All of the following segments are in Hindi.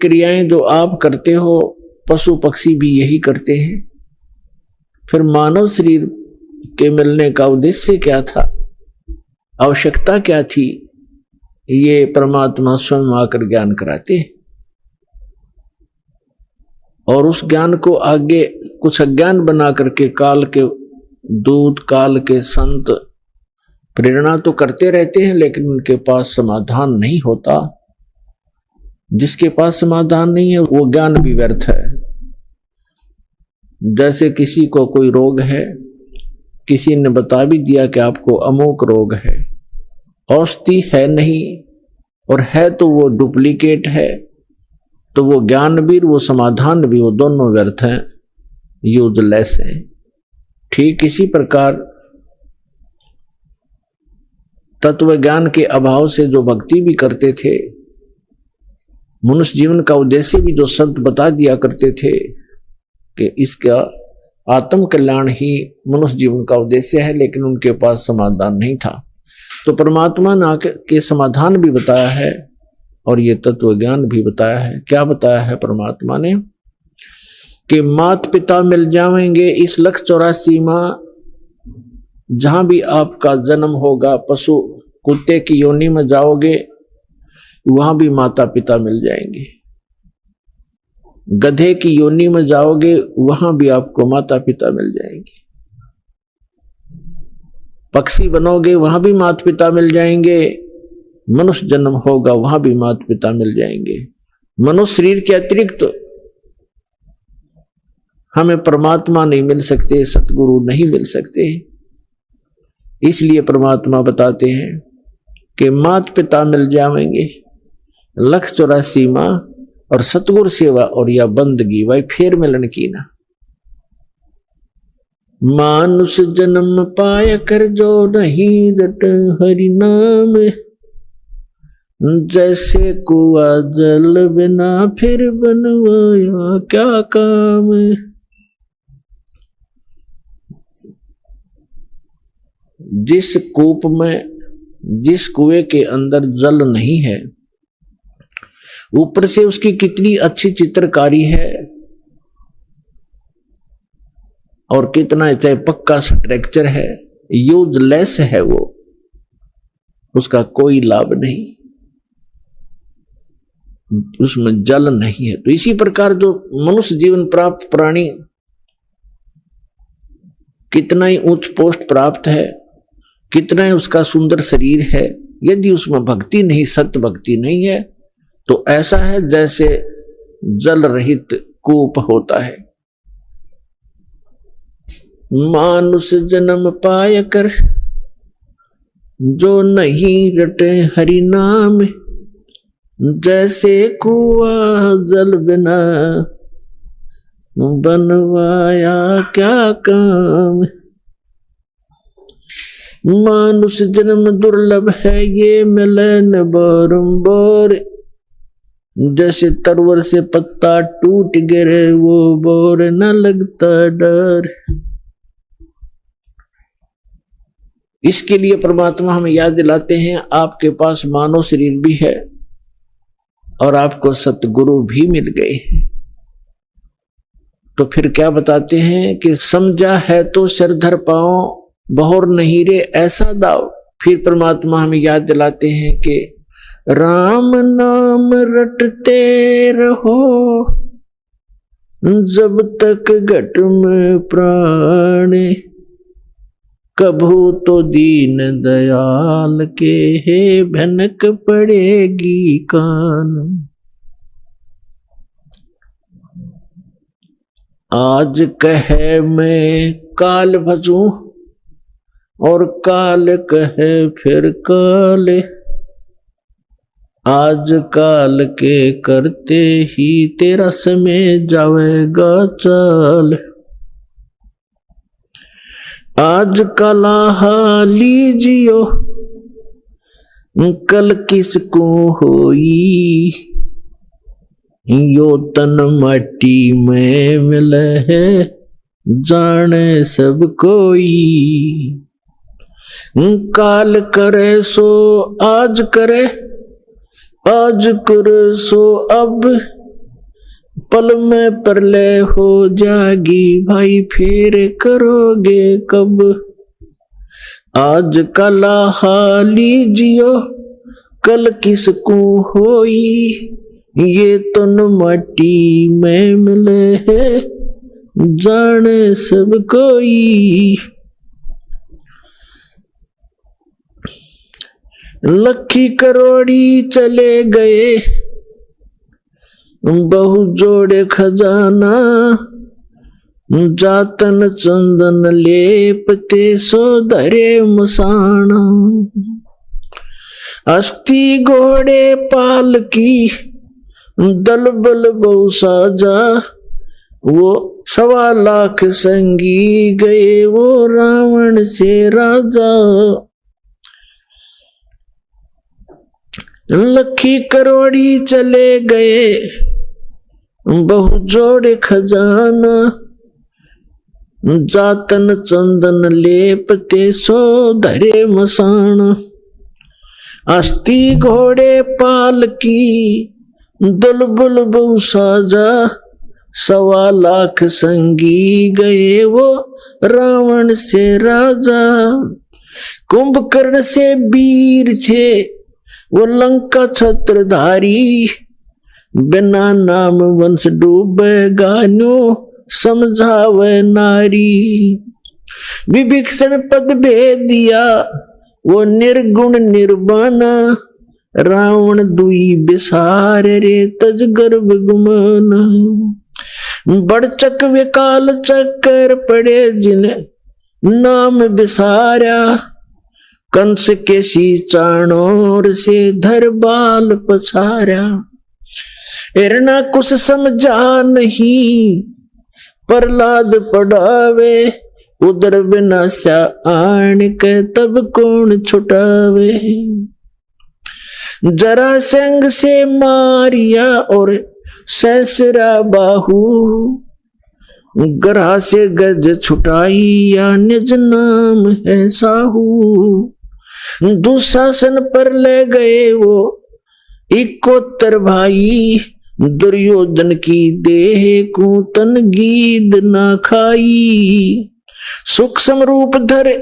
क्रियाएं जो आप करते हो पशु पक्षी भी यही करते हैं। फिर मानव शरीर के मिलने का उद्देश्य क्या था, आवश्यकता क्या थी, ये परमात्मा स्वयं आकर ज्ञान कराते हैं। और उस ज्ञान को आगे कुछ अज्ञान बना करके काल के दूत, काल के संत प्रेरणा तो करते रहते हैं, लेकिन उनके पास समाधान नहीं होता। जिसके पास समाधान नहीं है वो ज्ञान भी व्यर्थ है। जैसे किसी को कोई रोग है, किसी ने बता भी दिया कि आपको अमोक रोग है, औषधि है नहीं और है तो वो डुप्लीकेट है, तो वो ज्ञान भी वो समाधान भी वो दोनों व्यर्थ हैं, यूजलेस हैं। ठीक इसी प्रकार तत्व ज्ञान के अभाव से जो भक्ति भी करते थे, मनुष्य जीवन का उद्देश्य भी जो संत बता दिया करते थे कि इसका आत्म कल्याण ही मनुष्य जीवन का उद्देश्य है, लेकिन उनके पास समाधान नहीं था। तो परमात्मा ने के समाधान भी बताया है और ये तत्व ज्ञान भी बताया है। क्या बताया है परमात्मा ने कि मात पिता मिल जाएंगे इस 184 माह, जहां भी आपका जन्म होगा, पशु कुत्ते की योनि में जाओगे वहां भी माता पिता मिल जाएंगे, गधे की योनि में जाओगे वहां भी आपको माता पिता मिल जाएंगे, पक्षी बनोगे वहां भी माता पिता मिल जाएंगे, मनुष्य जन्म होगा वहां भी माता पिता मिल जाएंगे। मनुष्य शरीर के अतिरिक्त हमें परमात्मा नहीं मिल सकते, सतगुरु नहीं मिल सकते। इसलिए परमात्मा बताते हैं कि माता पिता मिल जाएंगे 184 माह और सतगुरु सेवा और या बंदगी भाई फिर मिलन की ना। मानुष जन्म पाय कर जो नहीं रट हरि नाम, जैसे कुआ जल बिना फिर बनवाया क्या काम। जिस कूप में, जिस कुएं के अंदर जल नहीं है, ऊपर से उसकी कितनी अच्छी चित्रकारी है और कितना चाहे पक्का स्ट्रक्चर है, यूजलेस है वो, उसका कोई लाभ नहीं, उसमें जल नहीं है। तो इसी प्रकार जो मनुष्य जीवन प्राप्त प्राणी कितना ही उच्च पोस्ट प्राप्त है, कितना ही उसका सुंदर शरीर है, यदि उसमें भक्ति नहीं, सत्य भक्ति नहीं है, तो ऐसा है जैसे जल रहित कूप होता है। मानुष जन्म पाय कर जो नहीं रटे हरि नाम, जैसे कुआ जल बिना बनवाया क्या काम। मानुष जन्म दुर्लभ है ये मिलन बारंबार, जैसे तरवर से पत्ता टूट गिरे वो बोर न लगता डर। इसके लिए परमात्मा हमें याद दिलाते हैं आपके पास मानव शरीर भी है और आपको सतगुरु भी मिल गए हैं। तो फिर क्या बताते हैं कि समझा है तो सिरधर पाओ, बहुर नहीं रे ऐसा दाव। फिर परमात्मा हमें याद दिलाते हैं कि राम नाम रटते रहो जब तक घट में प्राण, कभू तो दीन दयाल के है भनक पड़ेगी कान। आज कहे मैं काल भजूं और काल कहे फिर काल, आज काल के करते ही तेरा समय जावेगा चाल। आज कला लीजियो कल किसको होई, यो तन मट्टी में मिल है जाने सब कोई। काल करे सो आज करे, आज करे सो अब, पल में प्रलय हो जागी भाई फिर करोगे कब। आज कला हाली जियो कल किसको होई, ये तन माटी में मिले है जाने सब कोई। लखी करोड़ी चले गए बहु जोड़े खजाना, जातन चंदन लेपते सो धरे मसाना। अस्थि घोड़े पाल की दल बल बहु साजा, वो 1.25 लाख संगी गए वो रावण से राजा। लखी करोड़ी चले गए बहु जोड़े खजाना, जातन चंदन लेपते सो धरे मसाना। अस्थि घोड़े पाल की दुलबुल बहु साजा, 1.25 लाख संगी गए वो रावण से राजा। कुंभकर्ण से वीर थे वो लंका छत्रधारी, बिना नाम वंश डूबेगा न्यो समझावे नारी। विभीषण पद भेद दिया वो निर्गुण निर्वाणा, रावण दुई बिसार रे तज गर्भ गुमाना। बड़चक विकाल चक्कर पड़े जिन नाम बिसारा, कंस के सी चाणोर से धर बाल पछारा। हिरणा कुछ समझा नहीं प्रहलाद पढ़ावे, उधर विनाशा आन के तब कौन छुटावे। जरासंध से मारिया और ससरा बाहू, ग्रह से गज छुटाई या निज नाम है साहू। दुशासन पर ले गए वो 71 भाई, दुर्योधन की देह को तन गीद ना खाई। सूक्ष्म रूप धर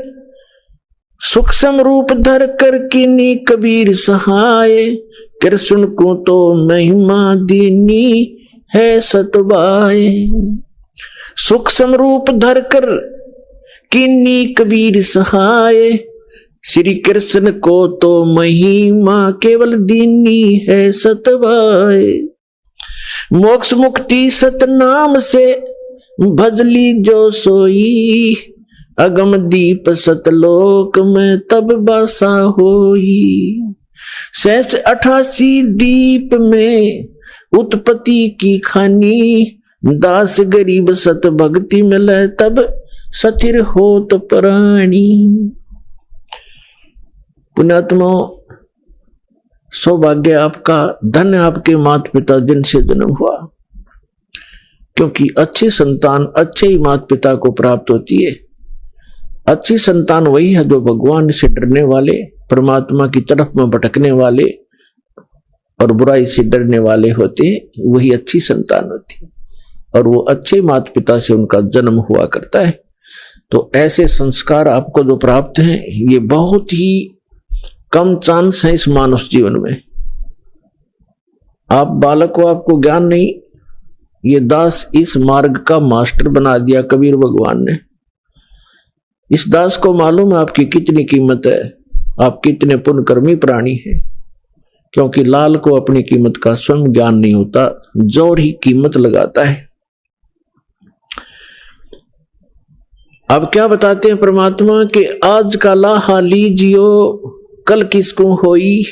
कर किन्नी कबीर सहाय, कृष्ण को तो महिमा दीनी है सतबाए। सूक्ष्म रूप धर कर किन्नी कबीर सहाय, श्री कृष्ण को तो महिमा केवल दीनी है सतबाए। मोक्ष मुक्ति सतनाम से भजली जो सोई, अगम दीप सतलोक में तब बसा होई। 88 दीप में उत्पत्ति की खानी, दास गरीब सत भक्ति मिले तब सथिर होत प्राणी। पुण्यात्मा सौभाग्य आपका, धन्य आपके माता पिता जिनसे जन्म हुआ, क्योंकि अच्छी संतान अच्छे ही माता पिता को प्राप्त होती है। अच्छी संतान वही है जो भगवान से डरने वाले, परमात्मा की तरफ में भटकने वाले और बुराई से डरने वाले होते हैं, वही अच्छी संतान होती है। और वो अच्छे माता पिता से उनका जन्म हुआ करता है। तो ऐसे संस्कार आपको जो प्राप्त हैं, ये बहुत ही कम चांस है इस मानव जीवन में। आप बालक को आपको ज्ञान नहीं, ये दास इस मार्ग का मास्टर बना दिया कबीर भगवान ने। इस दास को मालूम है आपकी कितनी कीमत है, आप कितने पुण्यकर्मी प्राणी हैं, क्योंकि लाल को अपनी कीमत का स्वयं ज्ञान नहीं होता, जोर ही कीमत लगाता है। अब क्या बताते हैं परमात्मा कि आज काला हाली जियो कल किसको होई,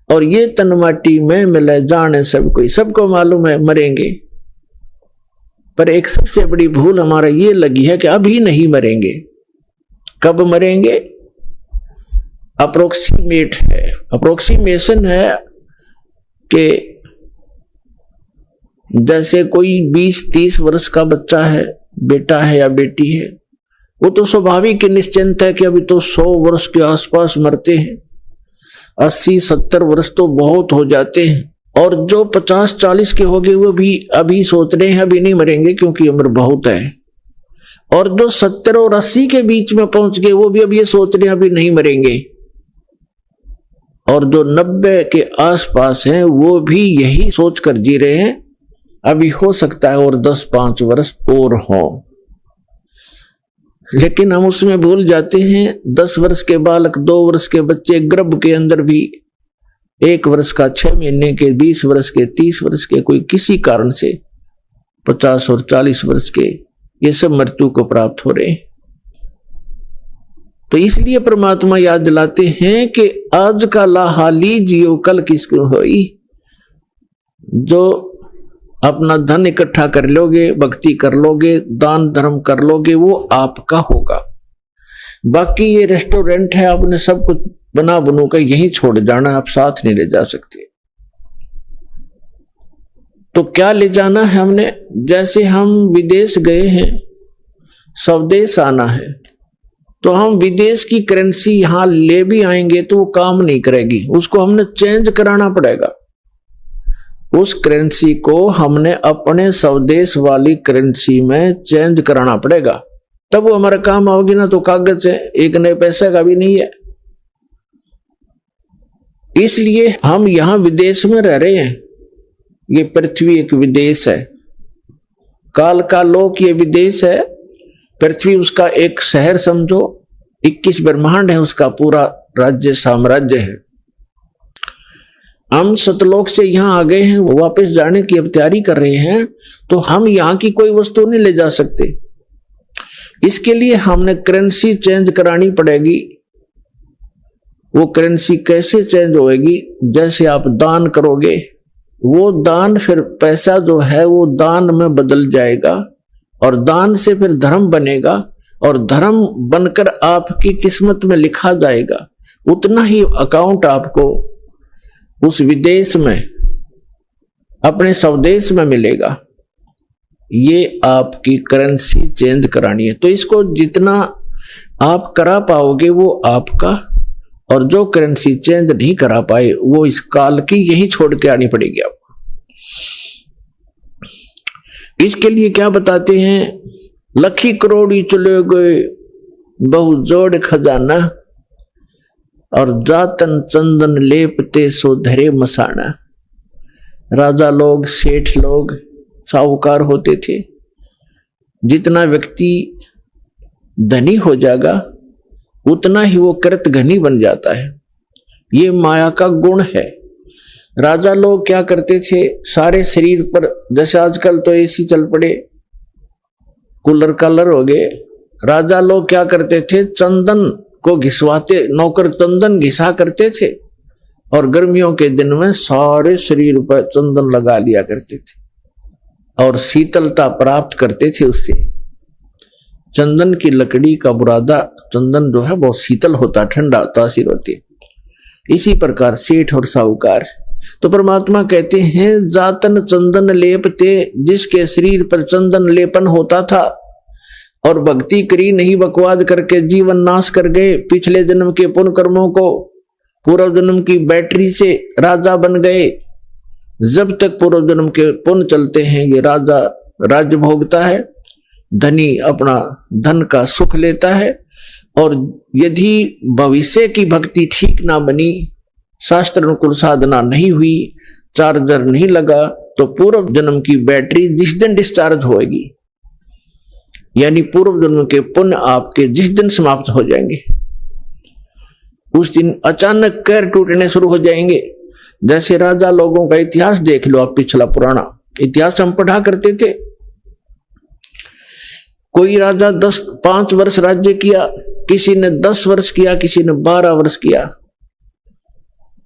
और ये तन माटी में मिले जाने सब कोई। सबको मालूम है मरेंगे, पर एक सबसे बड़ी भूल हमारा ये लगी है कि अभी नहीं मरेंगे। कब मरेंगे? अप्रोक्सीमेट है, अप्रोक्सीमेशन है कि जैसे कोई 20-30 वर्ष का बच्चा है, बेटा है या बेटी है, वो तो स्वाभाविक निश्चिंत है कि अभी तो 100 वर्ष के आसपास मरते हैं। 80-70 वर्ष तो बहुत हो जाते हैं, और जो 50-40 के हो गए वो भी अभी सोच रहे हैं अभी नहीं मरेंगे क्योंकि उम्र बहुत है, और जो 70 और 80 के बीच में पहुंच गए वो भी अब ये सोच रहे हैं अभी नहीं मरेंगे, और जो 90 के आसपास हैं वो भी यही सोच कर जी रहे हैं अभी हो सकता है और 10-5 वर्ष और हो। लेकिन हम उसमें भूल जाते हैं 10 वर्ष के बालक, 2 वर्ष के बच्चे गर्भ के अंदर भी, 1 वर्ष का 6 महीने के, 20 वर्ष के, 30 वर्ष के, कोई किसी कारण से 50 और 40 वर्ष के, ये सब मृत्यु को प्राप्त हो रहे हैं। तो इसलिए परमात्मा याद दिलाते हैं कि आज का लाहाली जियो कल किसको होई। जो अपना धन इकट्ठा कर लोगे, भक्ति कर लोगे, दान धर्म कर लोगे, वो आपका होगा। बाकी ये रेस्टोरेंट है, आपने सब कुछ बना बनू कर यहीं छोड़ जाना, आप साथ नहीं ले जा सकते। तो क्या ले जाना है हमने? जैसे हम विदेश गए हैं, स्वदेश आना है, तो हम विदेश की करेंसी यहां ले भी आएंगे तो वो काम नहीं करेगी, उसको हमने चेंज कराना पड़ेगा। उस करेंसी को हमने अपने स्वदेश वाली करेंसी में चेंज कराना पड़ेगा, तब वो हमारा काम आओगी ना। तो कागज है, 1 नए पैसे का भी नहीं है। इसलिए हम यहां विदेश में रह रहे हैं। ये पृथ्वी एक विदेश है, काल का लोक ये विदेश है, पृथ्वी उसका एक शहर समझो, 21 ब्रह्मांड है उसका पूरा राज्य साम्राज्य है। हम सतलोक से यहां आ गए हैं, वापस जाने की अब तैयारी कर रहे हैं, तो हम यहां की कोई वस्तु नहीं ले जा सकते। इसके लिए हमने करेंसी चेंज करानी पड़ेगी। वो करेंसी कैसे चेंज होएगी? जैसे आप दान करोगे, वो दान फिर पैसा जो है वो दान में बदल जाएगा, और दान से फिर धर्म बनेगा, और धर्म बनकर आपकी किस्मत में लिखा जाएगा। उतना ही अकाउंट आपको उस विदेश में, अपने स्वदेश में मिलेगा। ये आपकी करेंसी चेंज करानी है। तो इसको जितना आप करा पाओगे वो आपका, और जो करेंसी चेंज नहीं करा पाए वो इस काल की यही छोड़ के आनी पड़ेगी आपको। इसके लिए क्या बताते हैं? लखी करोड़ी चले गए बहु जोड़ खजाना, और जातन चंदन लेपते सो धरे मसाना। राजा लोग, सेठ लोग, साहूकार होते थे। जितना व्यक्ति धनी हो जाएगा उतना ही वो कृत घनी बन जाता है। ये माया का गुण है। राजा लोग क्या करते थे? सारे शरीर पर, जैसे आजकल तो एसी चल पड़े, कूलर कालर हो गए, राजा लोग क्या करते थे? चंदन को घिसवाते, नौकर चंदन घिसा करते थे, और गर्मियों के दिन में सारे शरीर पर चंदन लगा लिया करते थे, और शीतलता प्राप्त करते थे उससे। चंदन की लकड़ी का बुरादा, चंदन जो है बहुत शीतल होता, ठंडा तासीर होती है। इसी प्रकार सेठ और साहूकार। तो परमात्मा कहते हैं जातन चंदन लेपते, जिसके शरीर पर चंदन लेपन होता था और भक्ति करी नहीं, बकवाद करके जीवन नाश कर गए, पिछले जन्म के पुण्य कर्मों को पूर्व जन्म की बैटरी से राजा बन गए। जब तक पूर्व जन्म के पुण्य चलते हैं ये राजा राज्य भोगता है, धनी अपना धन का सुख लेता है, और यदि भविष्य की भक्ति ठीक ना बनी, शास्त्र अनुकूल साधना नहीं हुई, चार्जर नहीं लगा, तो पूर्व जन्म की बैटरी जिस दिन डिस्चार्ज होएगी, यानी पूर्व जन्म के पुण्य आपके जिस दिन समाप्त हो जाएंगे, उस दिन अचानक पैर टूटने शुरू हो जाएंगे। जैसे राजा लोगों का इतिहास देख लो आप, पिछला पुराना इतिहास हम पढ़ा करते थे। कोई राजा 5 वर्ष राज्य किया, किसी ने 10 वर्ष किया, किसी ने 12 वर्ष किया,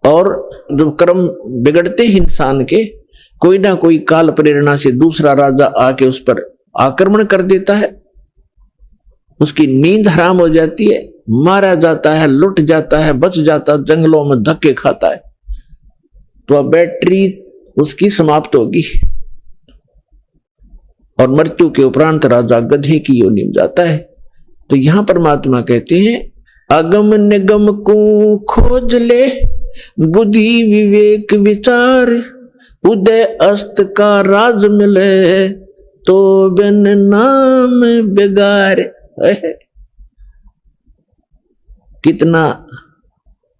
और जो कर्म बिगड़ते हैं इंसान के, कोई ना कोई काल प्रेरणा से दूसरा राजा आके उस पर आक्रमण कर देता है, उसकी नींद हराम हो जाती है, मारा जाता है, लुट जाता है, बच जाता, जंगलों में धक्के खाता है, तो अब बैटरी उसकी समाप्त होगी, और मृत्यु के उपरांत राजा गधे की योनि में जाता है। तो यहां परमात्मा कहते हैं अगम निगम को खोज ले, बुद्धि विवेक विचार, उदय अस्त का राज मिले तो बिन नाम बिगाड़। कितना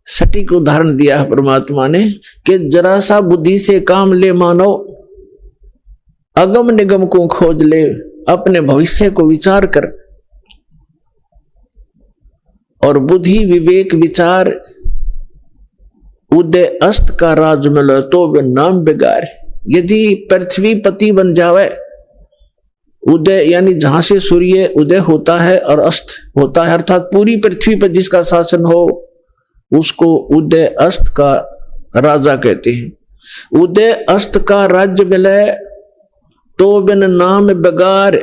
सटीक उदाहरण दिया है परमात्मा ने कि जरा सा बुद्धि से काम ले मानो, अगम निगम को खोज ले, अपने भविष्य को विचार कर, और बुद्धि विवेक विचार उदय अस्त का राज मिले तो वे नाम बिगाड़। यदि पृथ्वी पति बन जावे, उदय यानी जहां से सूर्य उदय होता है और अस्त होता है, अर्थात पूरी पृथ्वी पर जिसका शासन हो उसको उदय अस्त का राजा कहते हैं। उदय अस्त का राज्य मिले तो बिन नाम बिगाड़।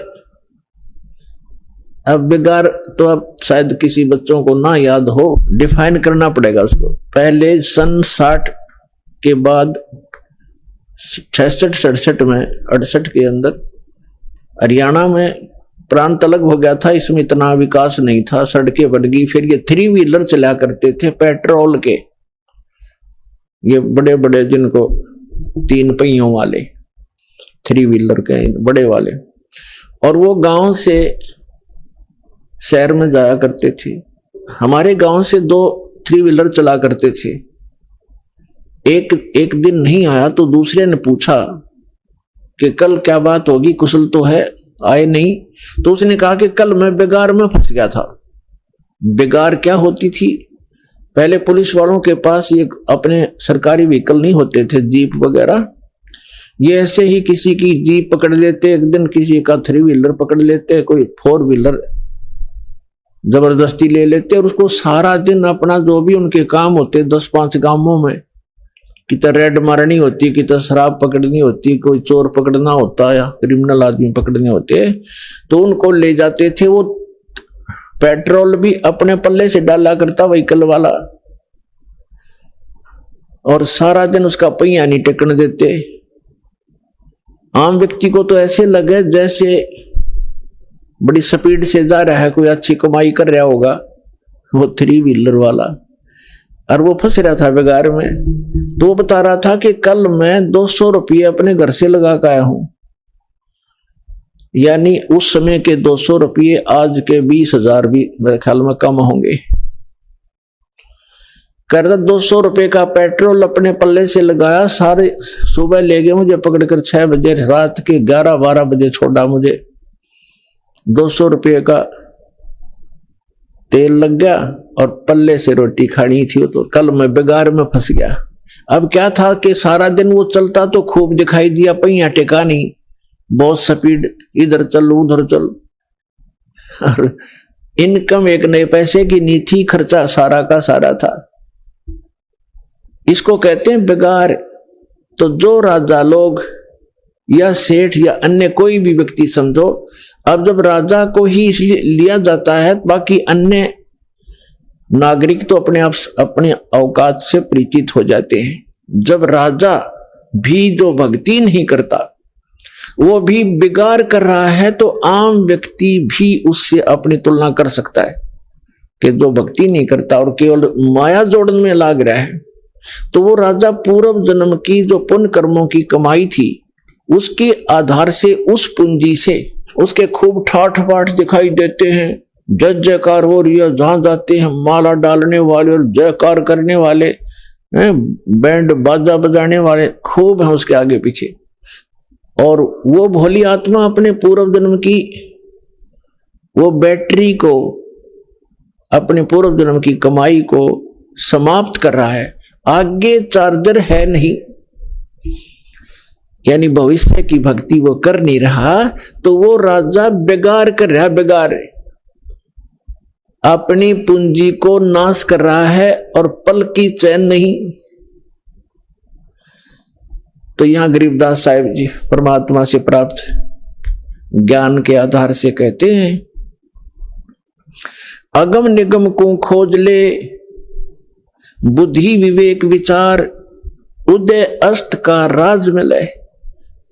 अब बिगाड़ तो अब शायद किसी बच्चों को ना याद हो, डिफाइन करना पड़ेगा उसको। पहले सन 60 के बाद 66-67 में 68 के अंदर हरियाणा में प्रांत अलग हो गया था, इसमें इतना विकास नहीं था, सड़कें बन गई। फिर ये 3 व्हीलर चला करते थे पेट्रोल के, ये बड़े बड़े जिनको 3 पहियों वाले 3 व्हीलर के बड़े वाले, और वो गांव से शहर में जाया करते थे। हमारे गांव से 2 3 व्हीलर चला करते थे। एक दिन नहीं आया तो दूसरे ने पूछा कि कल क्या बात होगी, कुशल तो है, आए नहीं। तो उसने कहा कि कल मैं बिगाड़ में फंस गया था। बिगाड़ क्या होती थी? पहले पुलिस वालों के पास ये अपने सरकारी व्हीकल नहीं होते थे, जीप वगैरह, ये ऐसे ही किसी की जीप पकड़ लेते, एक दिन किसी का 3 व्हीलर पकड़ लेते, कोई 4 व्हीलर जबरदस्ती ले लेते, और उसको सारा दिन अपना जो भी उनके काम होते 10-5 गांवों में, कितना रेड मारनी होती, कितना शराब पकड़नी होती, कोई चोर पकड़ना होता या क्रिमिनल आदमी पकड़ने होते, तो उनको ले जाते थे। वो पेट्रोल भी अपने पल्ले से डाला करता व्हीकल वाला, और सारा दिन उसका पहिया नहीं टेकने देते। आम व्यक्ति को तो ऐसे लगे जैसे बड़ी स्पीड से जा रहा है, कोई अच्छी कमाई कर रहा होगा वो 3 व्हीलर वाला, और वो फंस रहा था बिगाड़ में। तो वो बता रहा था कि कल मैं 200 रुपये अपने घर से लगा कर आया हूं, यानी उस समय के 200 रुपये आज के 20,000 भी मेरे ख्याल में कम होंगे। कर 200 रुपये का पेट्रोल अपने पल्ले से लगाया, सारे सुबह ले गए मुझे पकड़कर 6 बजे, रात के 11-12 बजे छोड़ा मुझे। 200 रुपये का तेल लग गया और पल्ले से रोटी खानी थी, तो कल मैं बिगाड़ में फंस गया। अब क्या था कि सारा दिन वो चलता तो खूब दिखाई दिया, पहिया टेका नहीं, बहुत स्पीड, इधर चल उधर चल, और इनकम 1 नए पैसे की नहीं थी, खर्चा सारा का सारा था। इसको कहते हैं बिगाड़। तो जो राजा लोग या सेठ या अन्य कोई भी व्यक्ति समझो, अब जब राजा को ही इसलिए लिया जाता है, बाकी अन्य नागरिक तो अपने आप अपने औकात से परिचित हो जाते हैं। जब राजा भी जो भक्ति नहीं करता, वो भी बिगाड़ कर रहा है, तो आम व्यक्ति भी उससे अपनी तुलना कर सकता है कि जो भक्ति नहीं करता और केवल माया जोड़न में लाग रहा है, तो वो राजा पूर्व जन्म की जो पुण्य कर्मों की कमाई थी, उसके आधार से, उस पूंजी से उसके खूब ठाठ बाट दिखाई देते हैं, जय जयकार हो रही है, जहां जाते हैं माला डालने वाले और जयकार करने वाले, बैंड बाजा बजाने वाले खूब हैं उसके आगे पीछे। और वो भोली आत्मा अपने पूर्व जन्म की वो बैटरी को, अपने पूर्व जन्म की कमाई को समाप्त कर रहा है, आगे चार्जर है नहीं, यानी भविष्य की भक्ति वो कर नहीं रहा, तो वो राजा बिगाड़ कर रहा, बिगाड़ अपनी पूंजी को नाश कर रहा है और पल की चैन नहीं। तो यहां गरीबदास साहिब जी परमात्मा से प्राप्त ज्ञान के आधार से कहते हैं, अगम निगम को खोज ले, बुद्धि विवेक विचार, उदय अस्त का राज मिले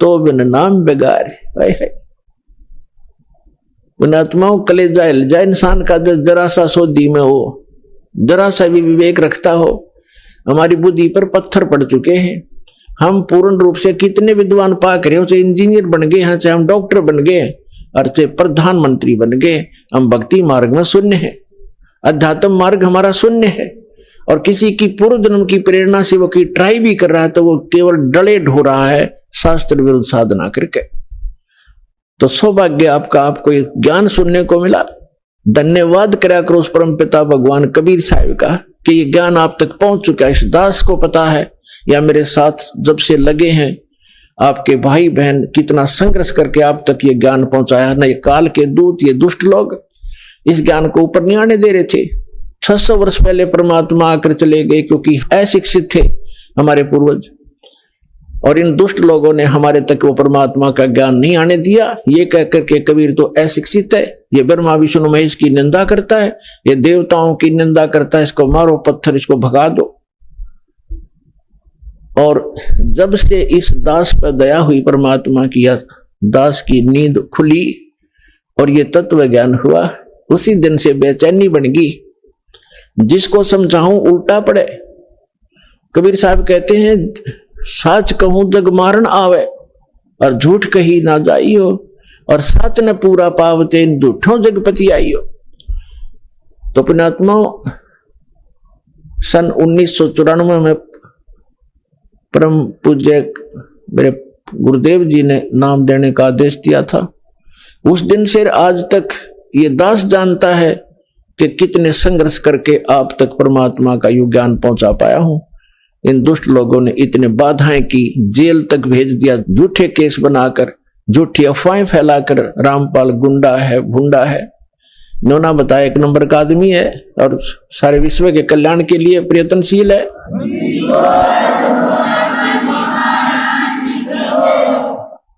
तो बिन नाम बिगाड़। पुणात्माओं कलेजा हिल जाए इंसान का, जरा सा सोधी में हो, जरा सा भी विवेक रखता हो। हमारी बुद्धि पर पत्थर पड़ चुके हैं, हम पूर्ण रूप से कितने विद्वान पाक रहे हो, चाहे इंजीनियर बन गए हैं, चाहे हम डॉक्टर बन गए और चाहे प्रधानमंत्री बन गए, हम भक्ति मार्ग में शून्य है, अध्यात्म मार्ग हमारा शून्य है। और किसी की पूर्व जन्म की प्रेरणा से वो की ट्राई भी कर रहा है तो वो केवल डले ढो रहा है शास्त्र विरुद्ध साधना करके। तो सौभाग्य आपका, आपको एक ज्ञान सुनने को मिला। धन्यवाद करा करो उस परम पिता भगवान कबीर साहिब का कि ये ज्ञान आप तक पहुंच चुका है। इस दास को पता है या मेरे साथ जब से लगे हैं आपके भाई बहन कितना संघर्ष करके आप तक ये ज्ञान पहुंचाया। न ये काल के दूत, ये दुष्ट लोग इस ज्ञान को ऊपर नहीं आने दे रहे थे। 600 वर्ष पहले परमात्मा आकर चले गए क्योंकि अशिक्षित थे हमारे पूर्वज, और इन दुष्ट लोगों ने हमारे तक वो परमात्मा का ज्ञान नहीं आने दिया। ये कहकर के कबीर तो अशिक्षित है, ये ब्रह्मा विष्णु महेश की निंदा करता है, ये देवताओं की निंदा करता है, इसको मारो पत्थर, इसको भगा दो। और जब से इस दास पर दया हुई परमात्मा की, दास की नींद खुली और ये तत्व ज्ञान हुआ, उसी दिन से बेचैनी बन गई। जिसको समझाऊं उल्टा पड़े। कबीर साहब कहते हैं साच कहूं जग मारन आवे और झूठ कही ना जाइयो, और साच न पूरा पावते झूठों जगपति आइयो। तो पुण्यात्माओं, सन 1994 में परम पूज्य मेरे गुरुदेव जी ने नाम देने का आदेश दिया था। उस दिन से आज तक ये दास जानता है कि कितने संघर्ष करके आप तक परमात्मा का यू ज्ञान पहुंचा पाया हूं। इन दुष्ट लोगों ने इतने बाधाएं की, जेल तक भेज दिया, झूठे केस बनाकर, झूठी अफवाहें फैलाकर। रामपाल गुंडा है, भुंडा है, नोना बताया 1 नंबर का आदमी है और सारे विश्व के कल्याण के लिए प्रयत्नशील है।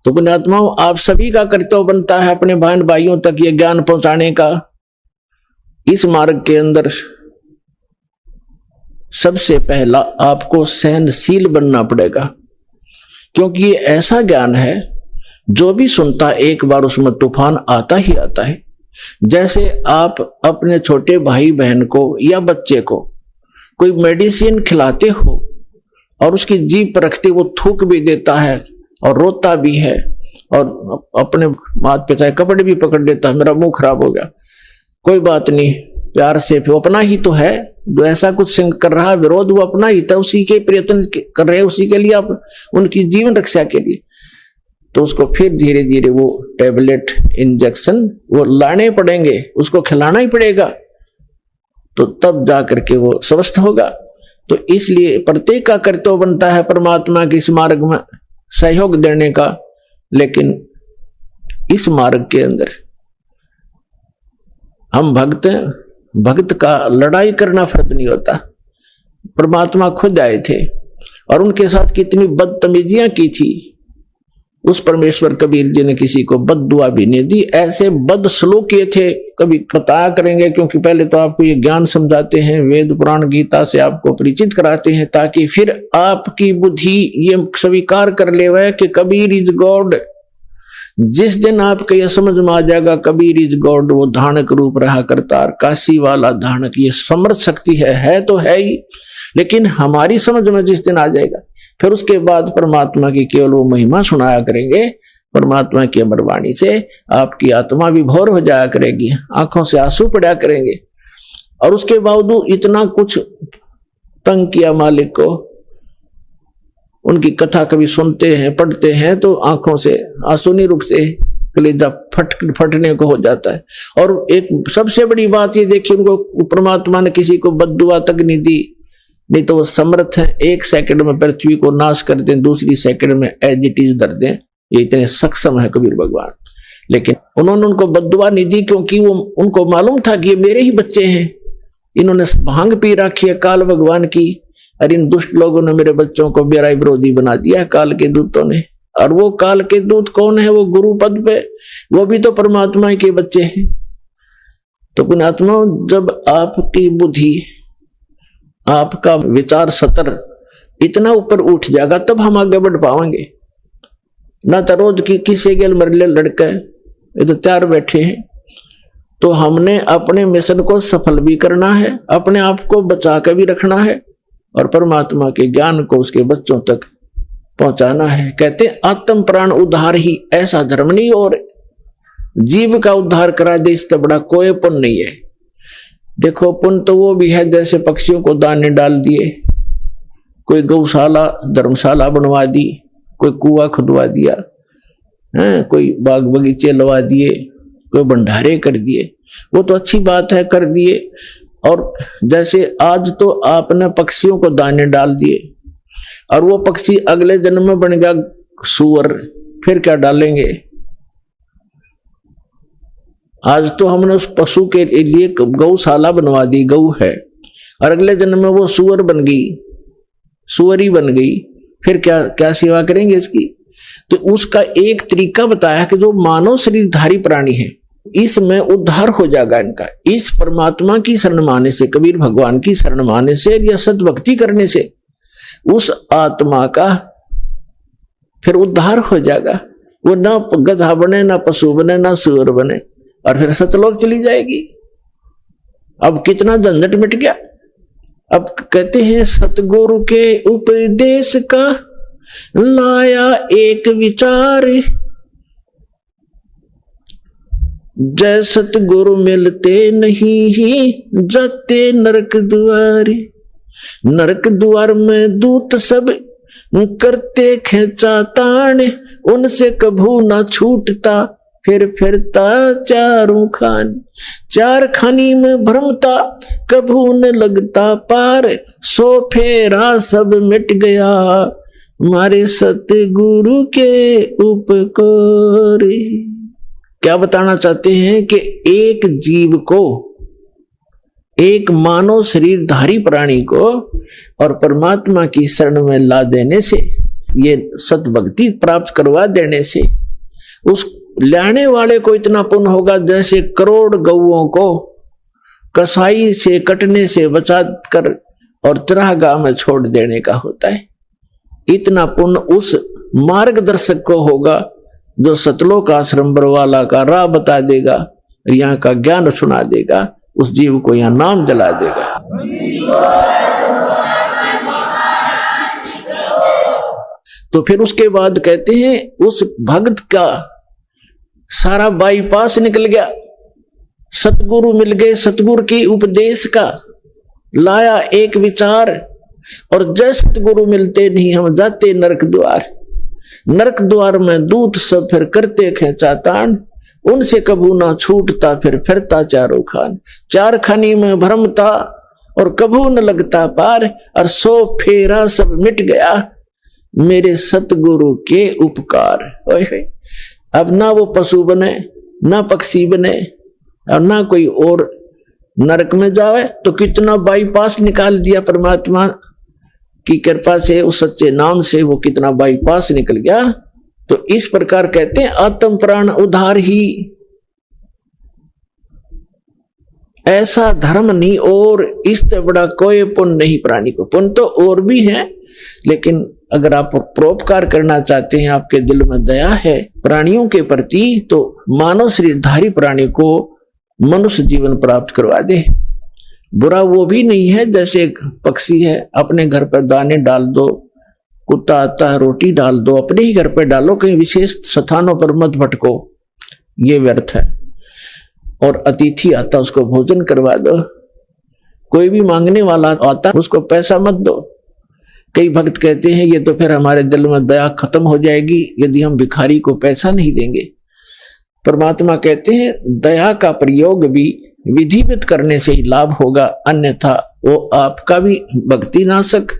तो पुण्यात्माओं, आप सभी का कर्तव्य बनता है अपने बहन भाइयों तक ये ज्ञान पहुंचाने का। इस मार्ग के अंदर सबसे पहला आपको सहनशील बनना पड़ेगा, क्योंकि ये ऐसा ज्ञान है जो भी सुनता एक बार उसमें तूफान आता ही आता है। जैसे आप अपने छोटे भाई बहन को या बच्चे को कोई मेडिसिन खिलाते हो और उसकी जीभ पर रखते वो थूक भी देता है और रोता भी है और अपने माता पिता के कपड़े भी पकड़ देता है, मेरा मुंह खराब हो गया, कोई बात नहीं, प्यार से, वो अपना ही तो है जो ऐसा कुछ कर रहा है विरोध, वो अपना ही था, उसी के प्रयत्न कर रहे हैं, उसी के लिए आप उनकी जीवन रक्षा के लिए। तो उसको फिर धीरे धीरे वो टेबलेट, इंजेक्शन वो लाने पड़ेंगे, उसको खिलाना ही पड़ेगा, तो तब जा करके वो स्वस्थ होगा। तो इसलिए प्रत्येक का कर्तव्य बनता है परमात्मा के इस मार्ग में सहयोग देने का। लेकिन इस मार्ग के अंदर हम भक्त हैं, भक्त का लड़ाई करना फर्ज नहीं होता। परमात्मा खुद आए थे और उनके साथ कितनी बदतमीजियां की थी, उस परमेश्वर कबीर जी ने किसी को बद्दुआ भी नहीं दी। ऐसे बदसलूक किए थे, कभी बताया करेंगे, क्योंकि पहले तो आपको ये ज्ञान समझाते हैं, वेद पुराण गीता से आपको परिचित कराते हैं, ताकि फिर आपकी बुद्धि ये स्वीकार कर ले वह कि कबीर इज गॉड। जिस दिन आपको यह समझ में आ जाएगा कबीर इज गॉड, वो धानक रूप रहा करतार, काशी वाला धानक, ये समर्थ शक्ति है तो है ही, लेकिन हमारी समझ में जिस दिन आ जाएगा फिर उसके बाद परमात्मा की केवल वो महिमा सुनाया करेंगे। परमात्मा की अमर वाणी से आपकी आत्मा विभोर हो जाया करेगी, आंखों से आंसू पड़ा करेंगे। और उसके बावजूद इतना कुछ तंग किया मालिक को, उनकी कथा कभी सुनते हैं, पढ़ते हैं तो आंखों से आंसू नहीं रुकते, कलेजा फटने को हो जाता है। और एक सबसे बड़ी बात ये देखिए, उनको परमात्मा ने किसी को बद्दुआ तक नहीं दी, नहीं तो वो समर्थ है 1 सेकंड में पृथ्वी को नाश कर दें, दूसरी सेकंड में एज इट इज धर दें, ये इतने सक्षम है कबीर भगवान। लेकिन उन्होंने उनको बद्दुआ नहीं दी, क्योंकि वो उनको मालूम था कि ये मेरे ही बच्चे हैं, इन्होंने भांग पी रखी है काल भगवान की, और इन दुष्ट लोगों ने मेरे बच्चों को मेरा विरोधी बना दिया काल के दूतों ने। और वो काल के दूत कौन है? वो गुरु पद पे, वो भी तो परमात्मा के बच्चे हैं। तो पुण्यात्मा, जब आपकी बुद्धि, आपका विचार सतर इतना ऊपर उठ जाएगा तब हम आगे बढ़ पाएंगे। ना तो रोज की किसी के मरले लड़के ये तो तैयार बैठे हैं। तो हमने अपने मिशन को सफल भी करना है, अपने आप को बचा के भी रखना है, और परमात्मा के ज्ञान को उसके बच्चों तक पहुंचाना है। कहते आत्म प्राण उद्धार ही ऐसा धर्म नहीं, और जीव का उद्धार करा दे इससे बड़ा कोई पुण्य नहीं है। देखो पुण्य तो वो भी है जैसे पक्षियों को दाने डाल दिए, कोई गौशाला धर्मशाला बनवा दी, कोई कुआं खुदवा दिया है, कोई बाग बगीचे लगा दिए, कोई भंडारे कर दिए, वो तो अच्छी बात है कर दिए। और जैसे आज तो आपने पक्षियों को दाने डाल दिए और वो पक्षी अगले जन्म में बन गया सूअर, फिर क्या डालेंगे? आज तो हमने उस पशु के लिए गौशाला बनवा दी, गौ है, और अगले जन्म में वो सूअर बन गई, सूअरी बन गई, फिर क्या क्या सेवा करेंगे इसकी? तो उसका एक तरीका बताया कि जो मानव शरीरधारी प्राणी है इसमें उद्धार हो जाएगा इनका, इस परमात्मा की शरण माने से, कबीर भगवान की शरण माने से या सद्भक्ति करने से उस आत्मा का फिर उद्धार हो जाएगा। वो ना गधा बने, ना पशु बने, ना सूअर बने, और फिर सतलोक चली जाएगी। अब कितना झंझट मिट गया। अब कहते हैं सतगुरु के उपदेश का लाया एक विचार, जय सतगुरु मिलते नहीं जाते नरक द्वारे, नरक द्वार में दूत सब करते खेचा तान, उनसे कभू ना छूटता फिर फिरता चारों खान, चार खानी में भ्रमता कभू न लगता पार, सो फेरा सब मिट गया हमारे सतगुरु के उपकार। क्या बताना चाहते हैं कि एक जीव को, एक मानव शरीरधारी प्राणी को और परमात्मा की शरण में ला देने से, ये सतभक्ति प्राप्त करवा देने से उस लाने वाले को इतना पुण्य होगा जैसे करोड़ गौओं को कसाई से कटने से बचा कर और तराहगाह में छोड़ देने का होता है। इतना पुण्य उस मार्गदर्शक को होगा जो सतलोक आश्रम बरवाला का राह बता देगा, यहाँ का ज्ञान सुना देगा, उस जीव को यहाँ नाम दिला देगा। तो फिर उसके बाद कहते हैं उस भक्त का सारा बाईपास निकल गया, सतगुरु मिल गए, सतगुरु की उपदेश का लाया एक विचार, और जय सतगुरु मिलते नहीं हम जाते नरक द्वार, नरक द्वार में दूत सब फिर करते खेचा तान, उनसे कबू ना छूटता फिर फिरता चारों खान, चार खानी में भ्रमता और कबू न लगता पार, और सो फेरा सब मिट गया मेरे सतगुरु के उपकार। अब ना वो पशु बने, ना पक्षी बने, और ना कोई और नरक में जावे, तो कितना बाईपास निकाल दिया परमात्मा की कृपा से, उस सच्चे नाम से वो कितना बाईपास निकल गया। तो इस प्रकार कहते हैं आत्म प्राण उद्धार ही ऐसा धर्म नहीं, और इससे बड़ा कोई पुण्य नहीं प्राणी को। पुण्य तो और भी है, लेकिन अगर आप परोपकार करना चाहते हैं, आपके दिल में दया है प्राणियों के प्रति, तो मानव शरीरधारी प्राणी को मनुष्य जीवन प्राप्त करवा दे। बुरा वो भी नहीं है जैसे एक पक्षी है, अपने घर पर दाने डाल दो, कुत्ता आता है रोटी डाल दो, अपने ही घर पर डालो, कहीं विशेष स्थानों पर मत भटको, ये व्यर्थ है। और अतिथि आता उसको भोजन करवा दो, कोई भी मांगने वाला आता उसको पैसा मत दो। कई भक्त कहते हैं ये तो फिर हमारे दिल में दया खत्म हो जाएगी यदि हम भिखारी को पैसा नहीं देंगे। परमात्मा कहते हैं दया का प्रयोग भी विधिवत करने से ही लाभ होगा, अन्यथा वो आपका भी भक्ति नाशक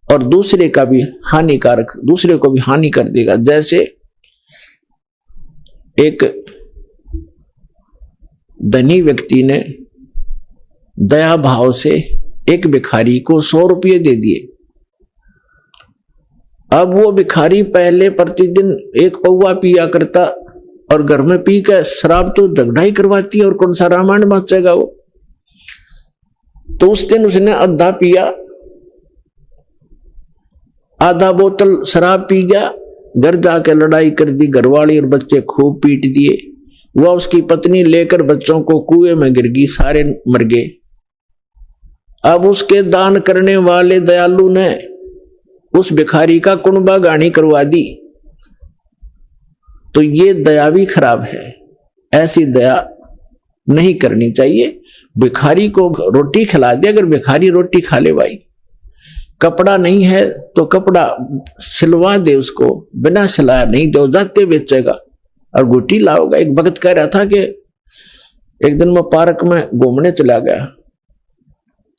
और दूसरे का भी हानिकारक, दूसरे को भी हानि कर देगा। जैसे एक धनी व्यक्ति ने दया भाव से एक भिखारी को 100 रुपये दे दिए। अब वो भिखारी पहले प्रतिदिन 1 पौवा पिया करता और घर में पी कर शराब तो झगड़ा ही करवाती है और कौन सा रामायण बचेगा वो। तो उस दिन उसने आधा पिया, आधा बोतल शराब पी गया, घर जाके लड़ाई कर दी, घरवाली और बच्चे खूब पीट दिए। वह उसकी पत्नी लेकर बच्चों को कुएं में गिर गई, सारे मर गए। अब उसके दान करने वाले दयालु ने उस भिखारी का कुणबा गाणी करवा दी, तो ये दया भी खराब है। ऐसी दया नहीं करनी चाहिए। भिखारी को रोटी खिला दे, अगर भिखारी रोटी खा ले भाई, कपड़ा नहीं है तो कपड़ा सिलवा दे उसको, बिना सिलाया नहीं दो जाते बेचेगा और गुटी लाओगा। एक भगत कह रहा था कि एक दिन मैं पार्क में घूमने चला गया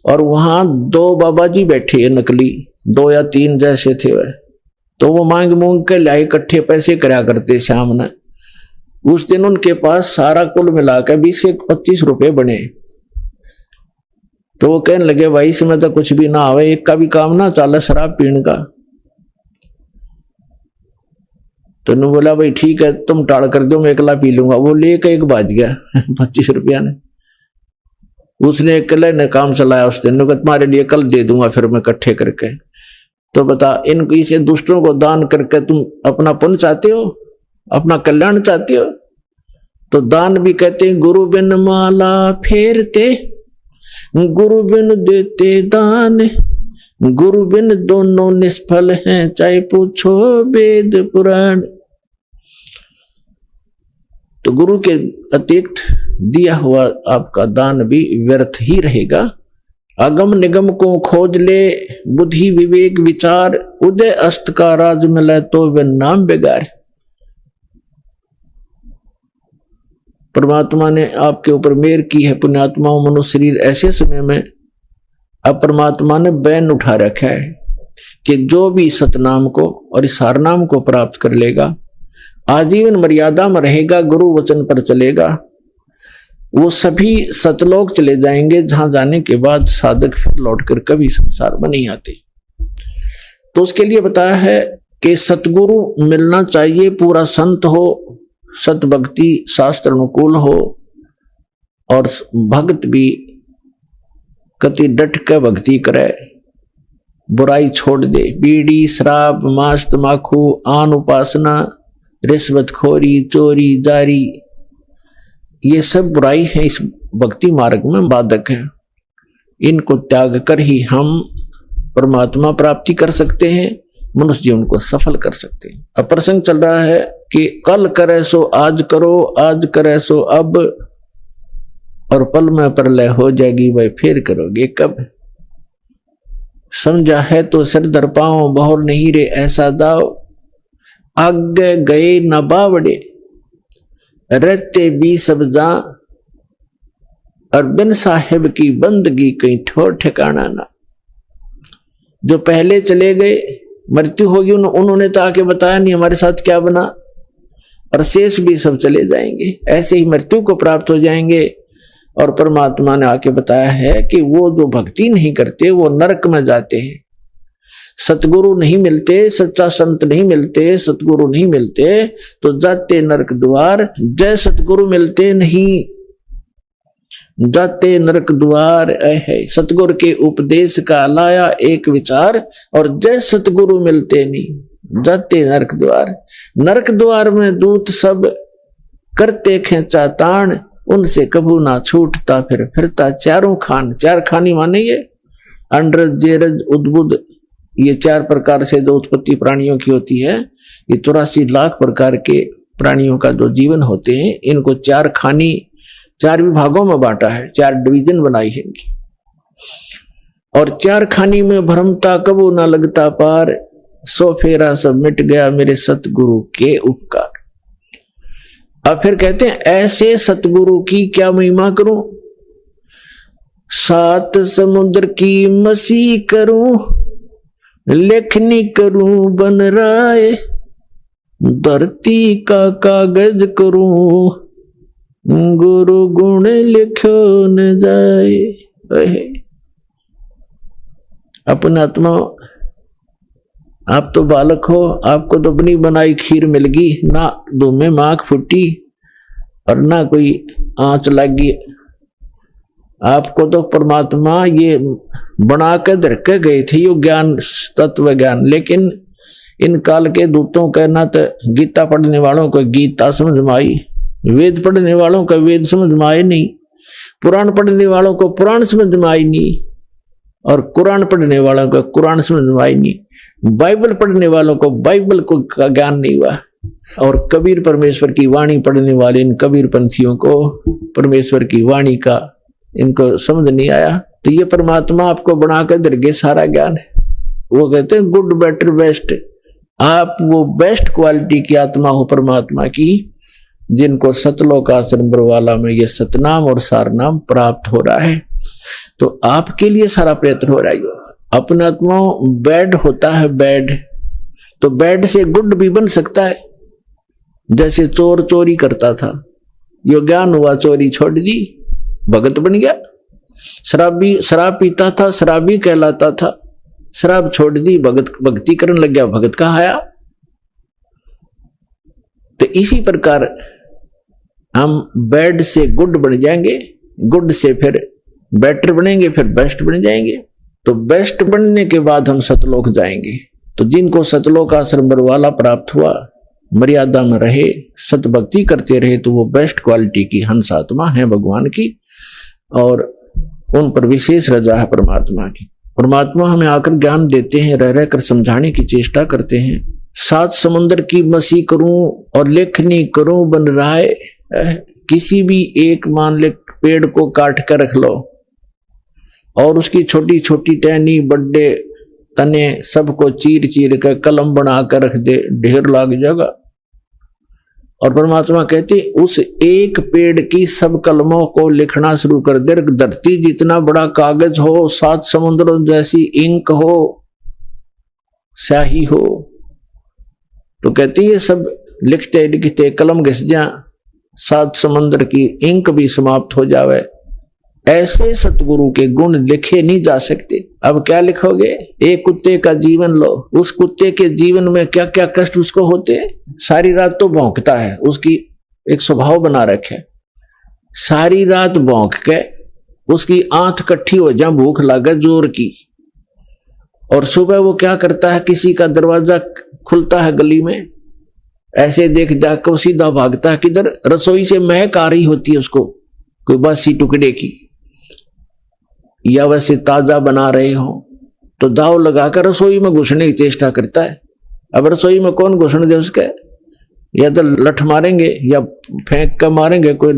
और वहां 2 बाबा जी बैठे हैं, नकली 2 या 3 जैसे थे वह, तो वो मांग मूंग के लाए, इकट्ठे पैसे करा करते शाम ने। उस दिन उनके पास सारा कुल मिलाकर 20 से 25 रुपए बने। तो वो कहने लगे भाई इसमें तो कुछ भी ना आवे, एक का भी काम ना चले शराब पीने का। तो उन्होंने बोला भाई ठीक है तुम टाल कर दो, मैं अकेला पी लूंगा। वो लेकर एक बाज गया 25 रुपया ने। उसने अकेले ने काम चलाया उस दिन, तुम्हारे लिए कल दे दूंगा फिर मैं इकट्ठे करके। तो बता, इन इसे दूसरों को दान करके तुम अपना पुण्य चाहते हो, अपना कल्याण चाहते हो? तो दान भी कहते हैं गुरु बिन माला फेरते, गुरु बिन देते दान, गुरु बिन दोनों निष्फल हैं, चाहे पूछो वेद पुराण। तो गुरु के अतिरिक्त दिया हुआ आपका दान भी व्यर्थ ही रहेगा। अगम निगम को खोज ले, बुद्धि विवेक विचार, उदय अस्त का राज मिले तो वे नाम बेगार। परमात्मा ने आपके ऊपर मेहर की है पुण्यात्माओं। मनुष्य शरीर ऐसे समय में अब परमात्मा ने बैन उठा रखा है कि जो भी सतनाम को और इस हारनाम को प्राप्त कर लेगा, आजीवन मर्यादा में रहेगा, गुरु वचन पर चलेगा, वो सभी सतलोक चले जाएंगे, जहां जाने के बाद साधक फिर लौटकर कभी संसार में नहीं आते। तो उसके लिए बताया है कि सतगुरु मिलना चाहिए, पूरा संत हो, सत भक्ति शास्त्र अनुकूल हो और भक्त भी कति डट कर भक्ति करे, बुराई छोड़ दे। बीड़ी शराब मांस तमाकू आन उपासना रिश्वतखोरी चोरी जारी, ये सब बुराई है, इस भक्ति मार्ग में बाधक है। इनको त्याग कर ही हम परमात्मा प्राप्ति कर सकते हैं, मनुष्य जीवन को सफल कर सकते हैं। अब प्रसंग चल रहा है कि कल करे सो आज करो, आज करे सो अब, और पल में प्रलय हो जाएगी, भाई फिर करोगे कब। समझा है तो सिर दर पाओ, बहुर नहीं रे ऐसा दाव, आगे गए न बावड़े, रहते भी सब जा, और बिन साहिब की बंदगी कहीं ठोर ठिकाना ना। जो पहले चले गए, मृत्यु होगी, उन्होंने तो आके बताया नहीं हमारे साथ क्या बना, और शेष भी सब चले जाएंगे, ऐसे ही मृत्यु को प्राप्त हो जाएंगे। और परमात्मा ने आके बताया है कि वो जो भक्ति नहीं करते वो नरक में जाते हैं। सतगुरु नहीं मिलते, सच्चा संत नहीं मिलते, सतगुरु नहीं मिलते तो जाते नरक द्वार। जय सतगुरु मिलते नहीं, जाते नरक द्वार। है सतगुरु के उपदेश का लाया एक विचार, और जय सतगुरु मिलते नहीं, जाते नरक द्वार। नरक द्वार में दूत सब करते खेचा ताण, उनसे कबू ना छूटता फिर फिरता चारों खान। 4 खानी माने ये अंडरज जेरज उद्बुद, ये 4 प्रकार से जो उत्पत्ति प्राणियों की होती है, ये 84 लाख प्रकार के प्राणियों का जो जीवन होते हैं, इनको 4 खानी 4 विभागों में बांटा है, 4 डिवीजन बनाई है इनकी। और 4 खानी में भ्रमता कबू ना लगता पार, सो फेरा सब मिट गया मेरे सतगुरु के उपकार। अब फिर कहते हैं ऐसे सतगुरु की क्या महिमा करूं, 7 समुद्र की मसी करूं, लेखनी करूं बन राय, धरती का कागज करूं, गुरु गुण लिखो न जाए। अपना आत्मा, आप तो बालक हो, आपको तो अपनी बनाई खीर मिल गई, ना दूध में माख फूटी और ना कोई आंच लगी। आपको तो परमात्मा ये बना के धर के गए थे, यो ज्ञान तत्व ज्ञान। लेकिन इन काल के दूतों का ना तो गीता पढ़ने वालों को गीता समझ में आई, वेद पढ़ने वालों का वेद समझ में आए नहीं, पुराण पढ़ने वालों को पुराण समझ में आई नहीं, और कुरान पढ़ने वालों को कुरान समझ में आई नहीं। बाइबल पढ़ने वालों को बाइबल को का ज्ञान नहीं हुआ, और कबीर परमेश्वर की वाणी पढ़ने वाले इन कबीर पंथियों को परमेश्वर की वाणी का इनको समझ नहीं आया। तो ये परमात्मा आपको बना कर दरगे सारा ज्ञान है। वो कहते हैं गुड बेटर बेस्ट, आप वो बेस्ट क्वालिटी की आत्मा हो परमात्मा की, जिनको सतलोक आश्रम बरवाला में ये सतनाम और सारनाम प्राप्त हो रहा है। तो आपके लिए सारा प्रयत्न हो रहा है। अपना आत्मा बैड होता है, बैड तो बैड से गुड भी बन सकता है। जैसे चोर चोरी करता था, यो ज्ञान हुआ, चोरी छोड़ दी, भगत बन गया। शराबी शराब पीता था, शराबी कहलाता था, शराब छोड़ दी, भक्ति करने लग गया, भगत कहाया। तो इसी प्रकार हम बैड से गुड बन जाएंगे, गुड से फिर बेटर बनेंगे, फिर बेस्ट बन जाएंगे। तो बेस्ट बनने के बाद हम सतलोक जाएंगे। तो जिनको सतलोक आश्रम बरवाला प्राप्त हुआ, मर्यादा में रहे, सत भक्ति करते रहे, तो वो बेस्ट क्वालिटी की हंस आत्मा है भगवान की, और उन पर विशेष रजा है परमात्मा की। परमात्मा हमें आकर ज्ञान देते हैं, रह रहकर समझाने की चेष्टा करते हैं। 7 समुद्र की मसी करूं और लेखनी करूं बन रहा है। किसी भी एक मान ले पेड़ को काट कर रख लो और उसकी छोटी छोटी टहनी बड़े तने सबको चीर चीर कर कलम बना कर रख दे, ढेर लग जाएगा। और परमात्मा कहते उस एक पेड़ की सब कलमों को लिखना शुरू कर दे। धरती जितना बड़ा कागज हो, 7 समुद्रों जैसी इंक हो, स्याही हो, तो कहते ये सब लिखते लिखते कलम घिस जा, 7 समुद्र की इंक भी समाप्त हो जावे। ऐसे सतगुरु के गुण लिखे नहीं जा सकते। अब क्या लिखोगे? एक कुत्ते का जीवन लो, उस कुत्ते के जीवन में क्या क्या कष्ट उसको होते, सारी रात तो भौंकता है, उसकी एक स्वभाव बना रखे, सारी रात भौंक के उसकी आंख इकट्ठी हो जाए, भूख लगे जोर की, और सुबह वो क्या करता है, किसी का दरवाजा खुलता है गली में, ऐसे देख जाकर सीधा भागता है किधर, रसोई से महक आ रही होती है उसको कोई बासी टुकड़े की, या वैसे ताजा बना रहे हो, तो दाव लगाकर रसोई में घुसने की चेष्टा करता है। अब रसोई में कौन घुसने दे उसके, या तो लठ मारेंगे या फेंक कर मारेंगे, कोई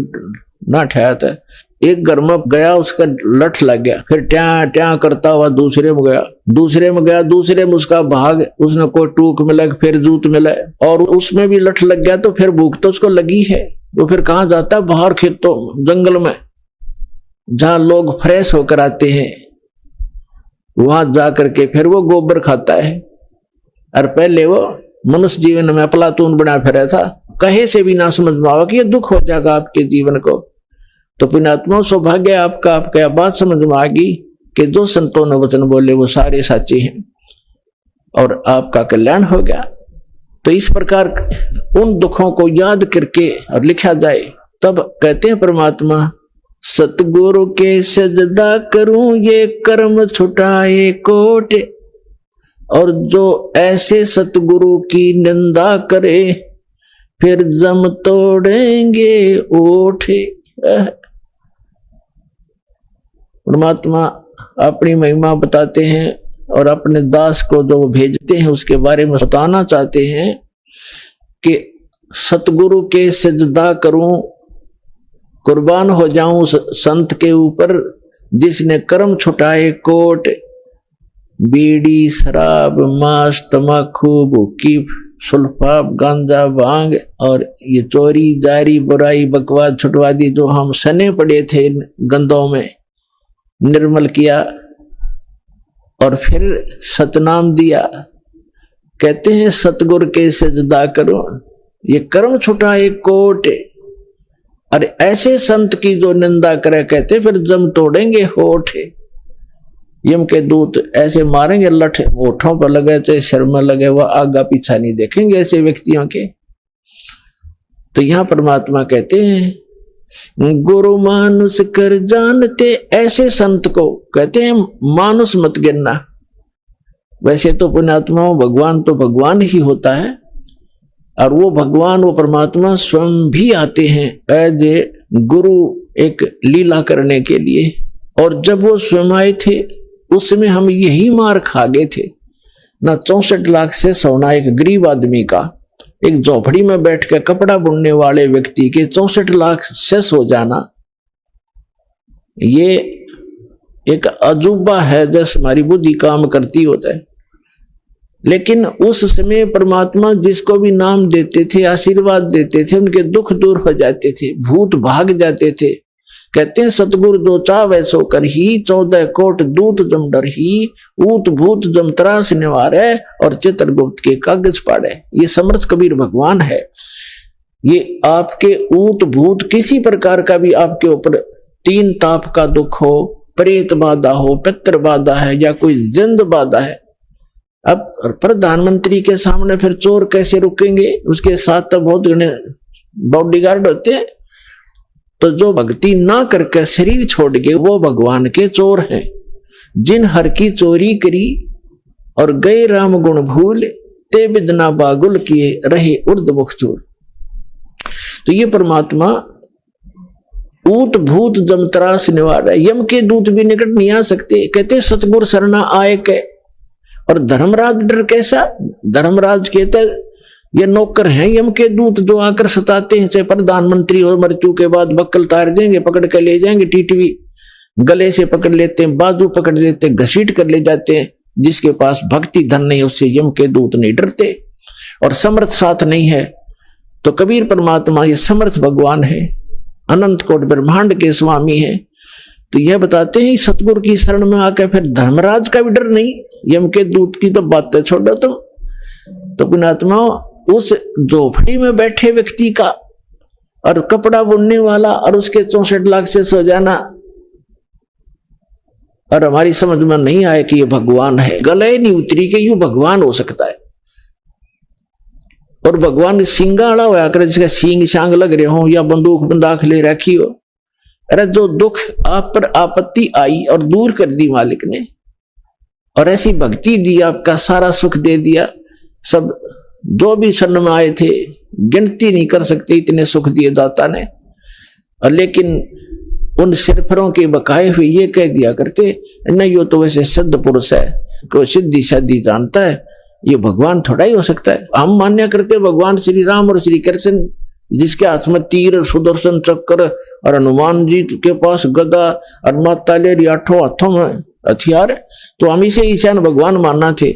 ना ठहरता है। एक घर में गया, उसका लठ लग गया, फिर ट्या ट्या करता हुआ दूसरे में गया, दूसरे में गया, दूसरे में उसका भाग, उसने कोई टूक मिला, फिर जूत मिला, और उसमें भी लठ लग गया, तो फिर भूख तो उसको लगी है, वो फिर कहाँ जाता है, बाहर खेतों जंगल में जहां लोग फ्रेश होकर आते हैं, वहां जाकर के फिर वो गोबर खाता है। और पहले वो मनुष्य जीवन में अफलातून बना फिर था, कहे से भी ना समझ में आवा कि ये दुख हो जाएगा आपके जीवन को। तो पुण्यात्मा सौभाग्य आपका, आपका बात समझ में आ गई कि जो संतों ने वचन बोले वो सारे साचे हैं, और आपका कल्याण हो गया। तो इस प्रकार उन दुखों को याद करके और लिखा जाए, तब कहते हैं परमात्मा, सतगुरु के सजदा करूं ये कर्म छुटाए कोट, और जो ऐसे सतगुरु की निंदा करे फिर जम तोड़ेंगे ओठे। परमात्मा अपनी महिमा बताते हैं और अपने दास को जो भेजते हैं उसके बारे में बताना चाहते हैं कि सतगुरु के सजदा करूं, कुर्बान हो जाऊं उस संत के ऊपर जिसने कर्म छुटाए कोट, बीड़ी शराब मांस तमाकू भूखी सुल्फा गांजा भांग और ये चोरी जारी बुराई बकवास छुटवा दी, जो हम सने पड़े थे गंदों में, निर्मल किया और फिर सतनाम दिया। कहते हैं सतगुर के सजदा करो ये कर्म छुटाए कोट, अरे ऐसे संत की जो निंदा करे कहते फिर जम तोड़ेंगे होठ। यम के दूत ऐसे मारेंगे, लठ होठों पर लगे चाहे सिर में लगे, वह आगा पीछा नहीं देखेंगे ऐसे व्यक्तियों के। तो यहां परमात्मा कहते हैं गुरु मानुष कर जानते, ऐसे संत को कहते हैं मानुष मत गिनना। वैसे तो पुण्यात्मा भगवान तो भगवान ही होता है, और वो भगवान वो परमात्मा स्वयं भी आते हैं एज ए गुरु एक लीला करने के लिए। और जब वो स्वयं आए थे उस समय हम यही मार खा गए थे ना 64 लाख से सोना एक गरीब आदमी का, एक झोपड़ी में बैठ के कपड़ा बुनने वाले व्यक्ति के 64 लाख से हो जाना, ये एक अजूबा है, जैसे हमारी बुद्धि काम करती होता है। लेकिन उस समय परमात्मा जिसको भी नाम देते थे, आशीर्वाद देते थे, उनके दुख दूर हो जाते थे, भूत भाग जाते थे। कहते हैं सतगुरु जो चावे सो कर ही, 14 कोट दूत जम डर ही, ऊत भूत जम त्रास निवारे और चित्रगुप्त के कागज पाड़े। ये समर्थ कबीर भगवान है। ये आपके ऊत भूत किसी प्रकार का भी आपके ऊपर 3 ताप का दुख हो, प्रेत बाधा हो, पितृ बाधा है या कोई जिंद बाधा है, अब प्रधानमंत्री के सामने फिर चोर कैसे रुकेंगे? उसके साथ तो बहुत बॉडीगार्ड होते हैं। तो जो भक्ति ना करके शरीर छोड़ गए वो भगवान के चोर हैं। जिन हर की चोरी करी और गए राम गुण भूल, ते बिदना बागुल किए रहे उर्द मुख चोर। तो ये परमात्मा ऊत भूत जमत्रास निवार है। यम के दूत भी निकट नहीं आ सकते। कहते सतगुरु शरणा आए के। और धर्मराज डर कैसा? धर्मराज कहते ये नौकर हैं यम के दूत जो आकर सताते हैं, चाहे प्रधानमंत्री हो, मृत्यु के बाद बक्कल तार देंगे, पकड़ के ले जाएंगे, टीटवी गले से पकड़ लेते हैं, बाजू पकड़ लेते हैं, घसीट कर ले जाते हैं। जिसके पास भक्ति धन नहीं उससे यम के दूत नहीं डरते। और समर्थ साथ नहीं है तो कबीर परमात्मा ये समर्थ भगवान है, अनंत कोट ब्रह्मांड के स्वामी है। तो यह बताते हैं सतगुरु की शरण में आकर फिर धर्मराज का भी डर नहीं, यम के दूत की तो बातें छोड़ो तुम। तो पुण्यात्मा उस झोपड़ी में बैठे व्यक्ति का और कपड़ा बुनने वाला और उसके 64 लाख से सो जाना, और हमारी समझ में नहीं आया कि ये भगवान है। गले नहीं उतरी कि यूं भगवान हो सकता है। और भगवान सिंगाड़ा होया करे, जिसका सींग शांग लग रहे हो या बंदूक बंदाख ले रखी हो। अरे जो दुख आप पर आपत्ति आई और दूर कर दी मालिक ने, और ऐसी भक्ति दी, आपका सारा सुख दे दिया। सब जो भी शरण में आए थे गिनती नहीं कर सकते इतने सुख दिए दाता ने। और लेकिन उन सिरफरों के बकाए हुए ये कह दिया करते, नहीं यो तो वैसे सिद्ध पुरुष है, कोई सिद्धि शादी जानता है, ये भगवान थोड़ा ही हो सकता है। हम मान्य करते भगवान श्री राम और श्री कृष्ण, जिसके हाथ में तीर, सुदर्शन चक्र और हनुमान जी के पास गदा और माता लेरी 8 हाथों में हथियार, तो हम इसे ईशान भगवान मानना थे।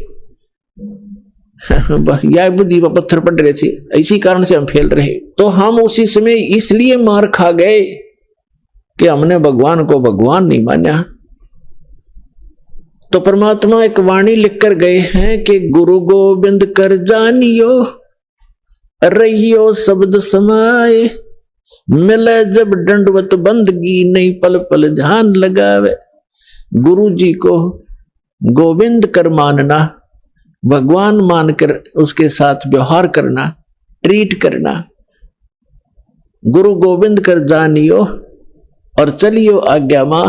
या बुद्धि पर पत्थर पड़ रहे थे, इसी कारण से हम फेल रहे। तो हम उसी समय इसलिए मार खा गए कि हमने भगवान को भगवान नहीं माना। तो परमात्मा एक वाणी लिखकर गए हैं कि गुरु गोविंद कर जानियो, रहियो शब्द समाए, मिले जब दंडवत बंदगी, नहीं पल पल ध्यान लगावे। गुरु जी को गोविंद कर मानना, भगवान मानकर उसके साथ व्यवहार करना, ट्रीट करना। गुरु गोविंद कर जानियो और चलियो आज्ञा मां,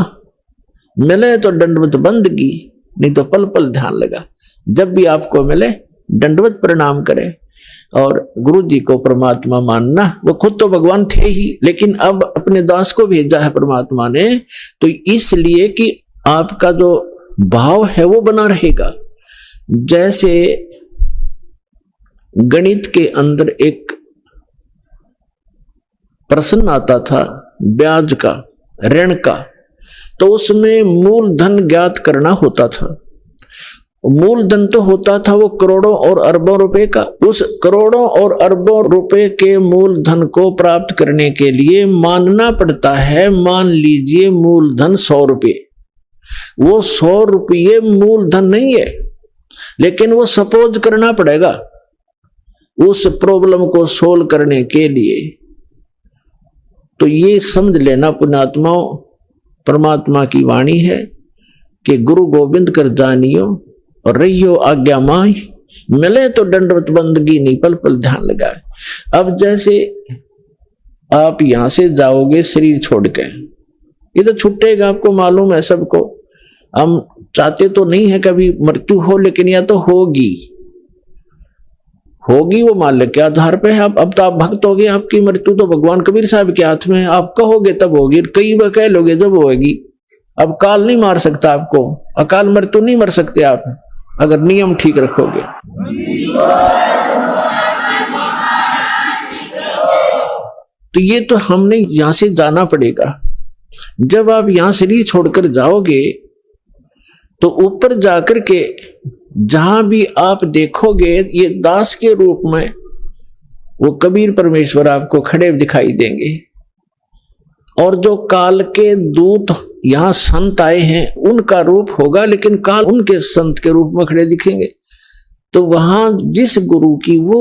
मिले तो दंडवत बंदगी, नहीं तो पल पल ध्यान लगा। जब भी आपको मिले दंडवत प्रणाम करें और गुरु जी को परमात्मा मानना। वो खुद तो भगवान थे ही, लेकिन अब अपने दास को भेजा है परमात्मा ने, तो इसलिए कि आपका जो भाव है वो बना रहेगा। जैसे गणित के अंदर एक प्रश्न आता था ब्याज का, ऋण का, तो उसमें मूलधन ज्ञात करना होता था। मूलधन तो होता था वो करोड़ों और अरबों रुपए का। उस करोड़ों और अरबों रुपए के मूलधन को प्राप्त करने के लिए मानना पड़ता है, मान लीजिए मूलधन 100 रुपये। वो 100 रुपये मूलधन नहीं है, लेकिन वो सपोज करना पड़ेगा उस प्रॉब्लम को सोल्व करने के लिए। तो ये समझ लेना पुण्यात्माओं, परमात्मा की वाणी है कि गुरु गोविंद कर जानियो और रहियो आज्ञा माई, मिले तो दंडवत बंदगी, नहीं पल पल ध्यान लगाए। अब जैसे आप यहां से जाओगे शरीर छोड़ के, ये तो छूटेगा, आपको मालूम है सबको। हम चाहते तो नहीं है कभी मृत्यु हो, लेकिन या तो होगी वो मालिक के आधार पे है। अब तो आप भक्त हो गए, आपकी मृत्यु तो भगवान कबीर साहब के हाथ में है। आप कहोगे तब होगी, कई बार कह लोगे जब होगी। अब काल नहीं मार सकता आपको, अकाल मृत्यु नहीं मर सकते आप, अगर नियम ठीक रखोगे। तो ये तो हमने यहां से जाना पड़ेगा। जब आप यहां शरीर छोड़कर जाओगे तो ऊपर जाकर के जहां भी आप देखोगे ये दास के रूप में वो कबीर परमेश्वर आपको खड़े दिखाई देंगे। और जो काल के दूत यहां संत आए हैं उनका रूप होगा, लेकिन काल उनके संत के रूप में खड़े दिखेंगे। तो वहां जिस गुरु की वो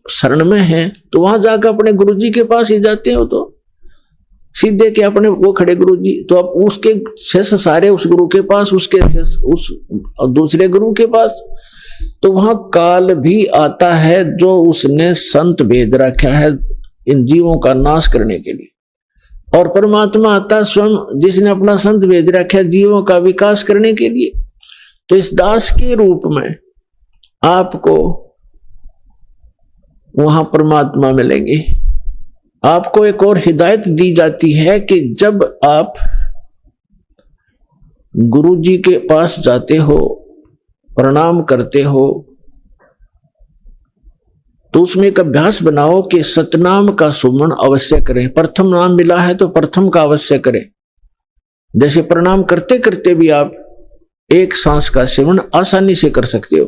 शरण में है तो वहां जाकर अपने गुरु जी के पास ही जाते हो, तो सीधे के अपने वो खड़े गुरु जी, तो अब उसके शेष सारे उस गुरु के पास, उसके शेष उस दूसरे गुरु के पास। तो वहां काल भी आता है जो उसने संत भेज रखा है इन जीवों का नाश करने के लिए, और परमात्मा आता है स्वयं जिसने अपना संत भेज रखा है जीवों का विकास करने के लिए। तो इस दास के रूप में आपको वहां परमात्मा मिलेंगे। आपको एक और हिदायत दी जाती है कि जब आप गुरु जी के पास जाते हो, प्रणाम करते हो, तो उसमें एक अभ्यास बनाओ कि सतनाम का सुमन अवश्य करें। प्रथम नाम मिला है तो प्रथम का अवश्य करें। जैसे प्रणाम करते करते भी आप एक सांस का सेवन आसानी से कर सकते हो।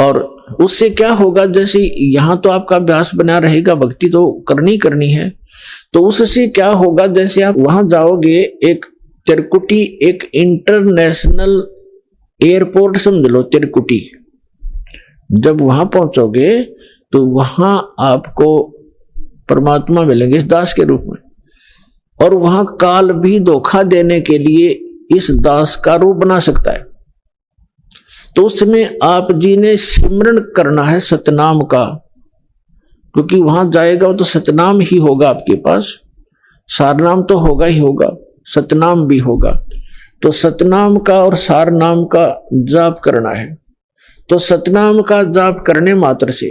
और उससे क्या होगा, जैसे यहां तो आपका अभ्यास बना रहेगा, भक्ति तो करनी है, तो उससे क्या होगा, जैसे आप वहां जाओगे, एक तिरकुटी, एक इंटरनेशनल एयरपोर्ट समझ लो तिरकुटी, जब वहां पहुंचोगे तो वहां आपको परमात्मा मिलेंगे इस दास के रूप में। और वहां काल भी धोखा देने के लिए इस दास का रूप बना सकता है। तो उसमें आप जी ने सिमरन करना है सतनाम का, क्योंकि वहां जाएगा तो सतनाम ही होगा आपके पास, सारनाम तो होगा ही होगा, सतनाम भी होगा। तो सतनाम का और सारनाम का जाप करना है। तो सतनाम का जाप करने मात्र से,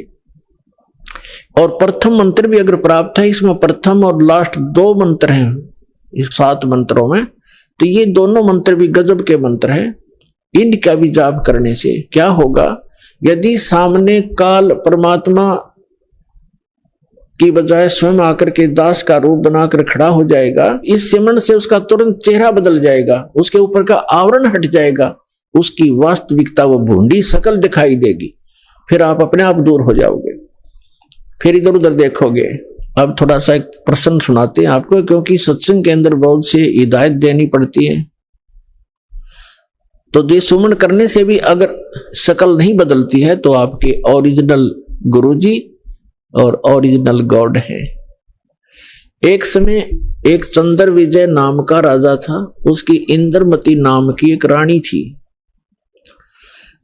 और प्रथम मंत्र भी अगर प्राप्त है, इसमें प्रथम और लास्ट 2 मंत्र हैं इस 7 मंत्रों में, तो ये दोनों मंत्र भी गजब के मंत्र हैं। इनका भी जाप करने से क्या होगा, यदि सामने काल परमात्मा की बजाय स्वयं आकर के दास का रूप बनाकर खड़ा हो जाएगा, इस सिमरन से उसका तुरंत चेहरा बदल जाएगा, उसके ऊपर का आवरण हट जाएगा, उसकी वास्तविकता वो भूंडी शकल दिखाई देगी। फिर आप अपने आप दूर हो जाओगे, फिर इधर उधर देखोगे। अब थोड़ा सा एक प्रश्न सुनाते हैं आपको, क्योंकि सत्संग के अंदर बहुत से हिदायत देनी पड़ती है। तो ये सुमन करने से भी अगर शकल नहीं बदलती है तो आपके ओरिजिनल गुरुजी और ओरिजिनल गॉड है। एक समय एक चंद्र विजय नाम का राजा था, उसकी इंद्रमती नाम की एक रानी थी,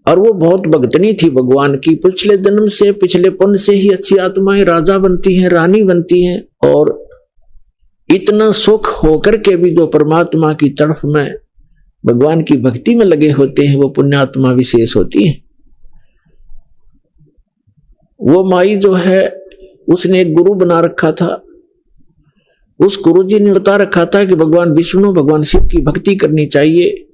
और वो बहुत भक्तनी थी भगवान की। पिछले जन्म से, पिछले पुण्य से ही अच्छी आत्माएं राजा बनती हैं, रानी बनती हैं, और इतना सुख होकर के भी जो परमात्मा की तरफ में भगवान की भक्ति में लगे होते हैं वो पुण्यात्मा विशेष होती है। वो माई जो है उसने एक गुरु बना रखा था। उस गुरु जी ने बता रखा था कि भगवान विष्णु, भगवान शिव की भक्ति करनी चाहिए,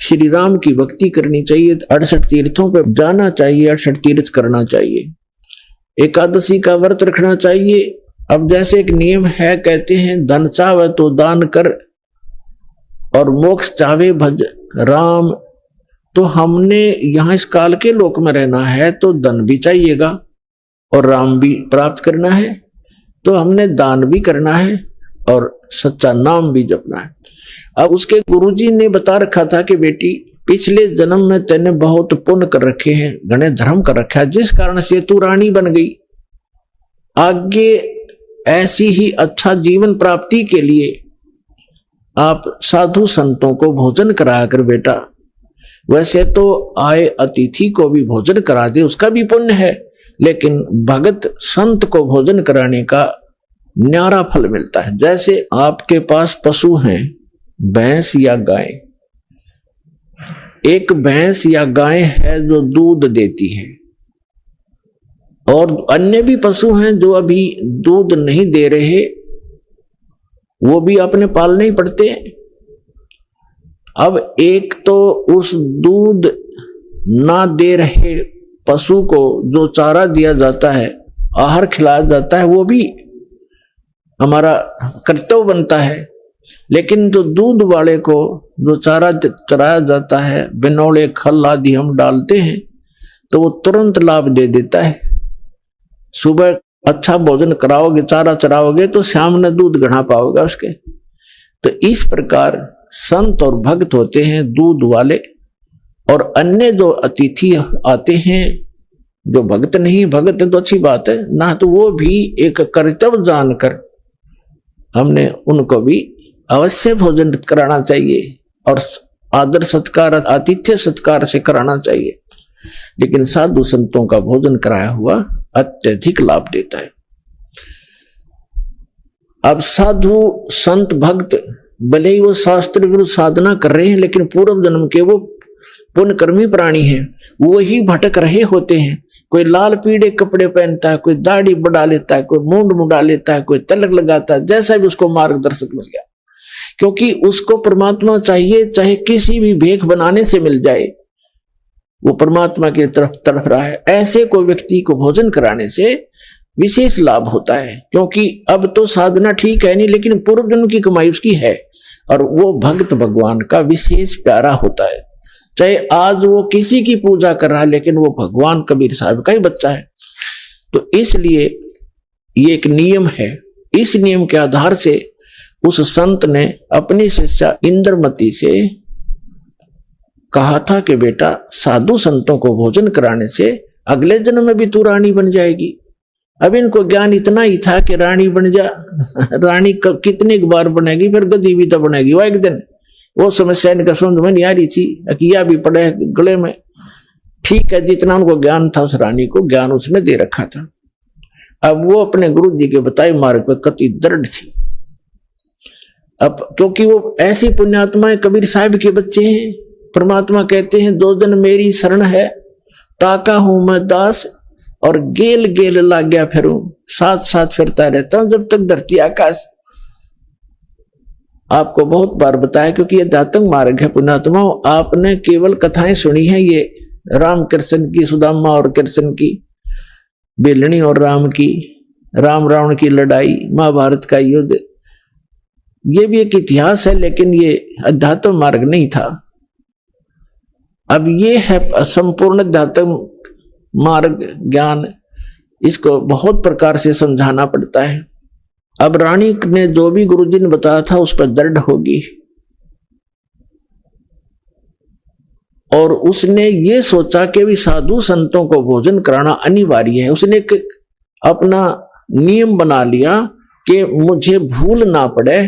श्री राम की भक्ति करनी चाहिए, 68 तीर्थों पर जाना चाहिए, 68 तीर्थ करना चाहिए, एकादशी का व्रत रखना चाहिए। अब जैसे एक नियम है, कहते हैं धन चाहे तो दान कर और मोक्ष चाहे भज राम। तो हमने यहां इस काल के लोक में रहना है तो धन भी चाहिएगा और राम भी प्राप्त करना है, तो हमने दान भी करना है और सच्चा नाम भी जपना है। अब उसके गुरुजी ने बता रखा था कि बेटी पिछले जन्म में तेने बहुत पुण्य कर रखे हैं, घने धर्म कर रखा है, जिस कारण से तू रानी बन गई। आगे ऐसी ही अच्छा जीवन प्राप्ति के लिए आप साधु संतों को भोजन कराया कर बेटा। वैसे तो आए अतिथि को भी भोजन करा दे, उसका भी पुण्य है, लेकिन भगत संत को भोजन कराने का न्यारा फल मिलता है। जैसे आपके पास पशु हैं, भैंस या गाय, एक भैंस या गाय है जो दूध देती है, और अन्य भी पशु हैं जो अभी दूध नहीं दे रहे, वो भी अपने पालने ही पड़ते हैं। अब एक तो उस दूध ना दे रहे पशु को जो चारा दिया जाता है, आहार खिलाया जाता है, वो भी हमारा कर्तव्य बनता है। लेकिन जो दूध वाले को जो चारा चराया जाता है, बिनौले खल आदि हम डालते हैं, तो वो तुरंत लाभ दे देता है। सुबह अच्छा भोजन कराओगे, चारा चराओगे, तो शाम में दूध गढ़ा पाओगे उसके। तो इस प्रकार संत और भक्त होते हैं दूध वाले, और अन्य जो अतिथि आते हैं जो भक्त नहीं, भक्त है तो अच्छी बात है ना, तो वो भी एक कर्तव्य जानकर हमने उनको भी अवश्य भोजन कराना चाहिए और आदर सत्कार, आतिथ्य सत्कार से कराना चाहिए। लेकिन साधु संतों का भोजन कराया हुआ अत्यधिक लाभ देता है। अब साधु संत भक्त भले ही वो शास्त्र विरुद्ध साधना कर रहे हैं, लेकिन पूर्व जन्म के वो पुण्यकर्मी प्राणी हैं, वो ही भटक रहे होते हैं। कोई लाल पीले कपड़े पहनता है, कोई दाढ़ी बढ़ा लेता है, कोई मूंड मुड़ा लेता है, कोई तिलक लगाता है, जैसा भी उसको मार्गदर्शक मिल गया, क्योंकि उसको परमात्मा चाहिए, चाहे किसी भी भेख बनाने से मिल जाए, वो परमात्मा की तरफ तड़फ रहा है। ऐसे कोई व्यक्ति को भोजन कराने से विशेष लाभ होता है, क्योंकि अब तो साधना ठीक है नहीं, लेकिन पूर्व जन्म की कमाई उसकी है, और वो भक्त भगवान का विशेष प्यारा होता है। चाहे आज वो किसी की पूजा कर रहा है, लेकिन वो भगवान कबीर साहब का ही बच्चा है। तो इसलिए ये एक नियम है। इस नियम के आधार से उस संत ने अपनी शिष्या इंद्रमती से कहा था कि बेटा, साधु संतों को भोजन कराने से अगले जन्म में भी तू रानी बन जाएगी। अब इनको ज्ञान इतना ही था कि रानी बन जा, रानी कितनी बार बनेगी, फिर गद्दी भी तो बनेगी वो एक दिन। वो समस्या इनका समझ में नहीं आ रही थी, अकिया भी पड़े गले में। ठीक है, जितना उनको ज्ञान था उस रानी को ज्ञान उसने दे रखा था। अब वो अपने गुरु जी के बताए मार्ग पर कति दृढ़ थी। अब क्योंकि वो ऐसी पुण्यात्माएं कबीर साहब के बच्चे हैं, परमात्मा कहते हैं दो जन मेरी शरण है, ताका हूं मैं दास और गेल गेल लाग गया फिरूं, साथ साथ फिरता रहता हूं जब तक धरती आकाश। आपको बहुत बार बताया, क्योंकि ये दातंग मार्ग है पुण्यात्माओं। आपने केवल कथाएं सुनी है, ये राम कृष्ण की, सुदामा और कृष्ण की, बेलनी और राम की, राम रावण की लड़ाई, महाभारत का युद्ध, ये भी एक इतिहास है, लेकिन ये अध्यात्म मार्ग नहीं था। अब ये है संपूर्ण अध्यात्म मार्ग ज्ञान, इसको बहुत प्रकार से समझाना पड़ता है। अब रानी ने जो भी गुरुजी ने बताया था उस पर दृढ़ होगी, और उसने ये सोचा कि भी साधु संतों को भोजन कराना अनिवार्य है। उसने एक अपना नियम बना लिया कि मुझे भूल ना पड़े,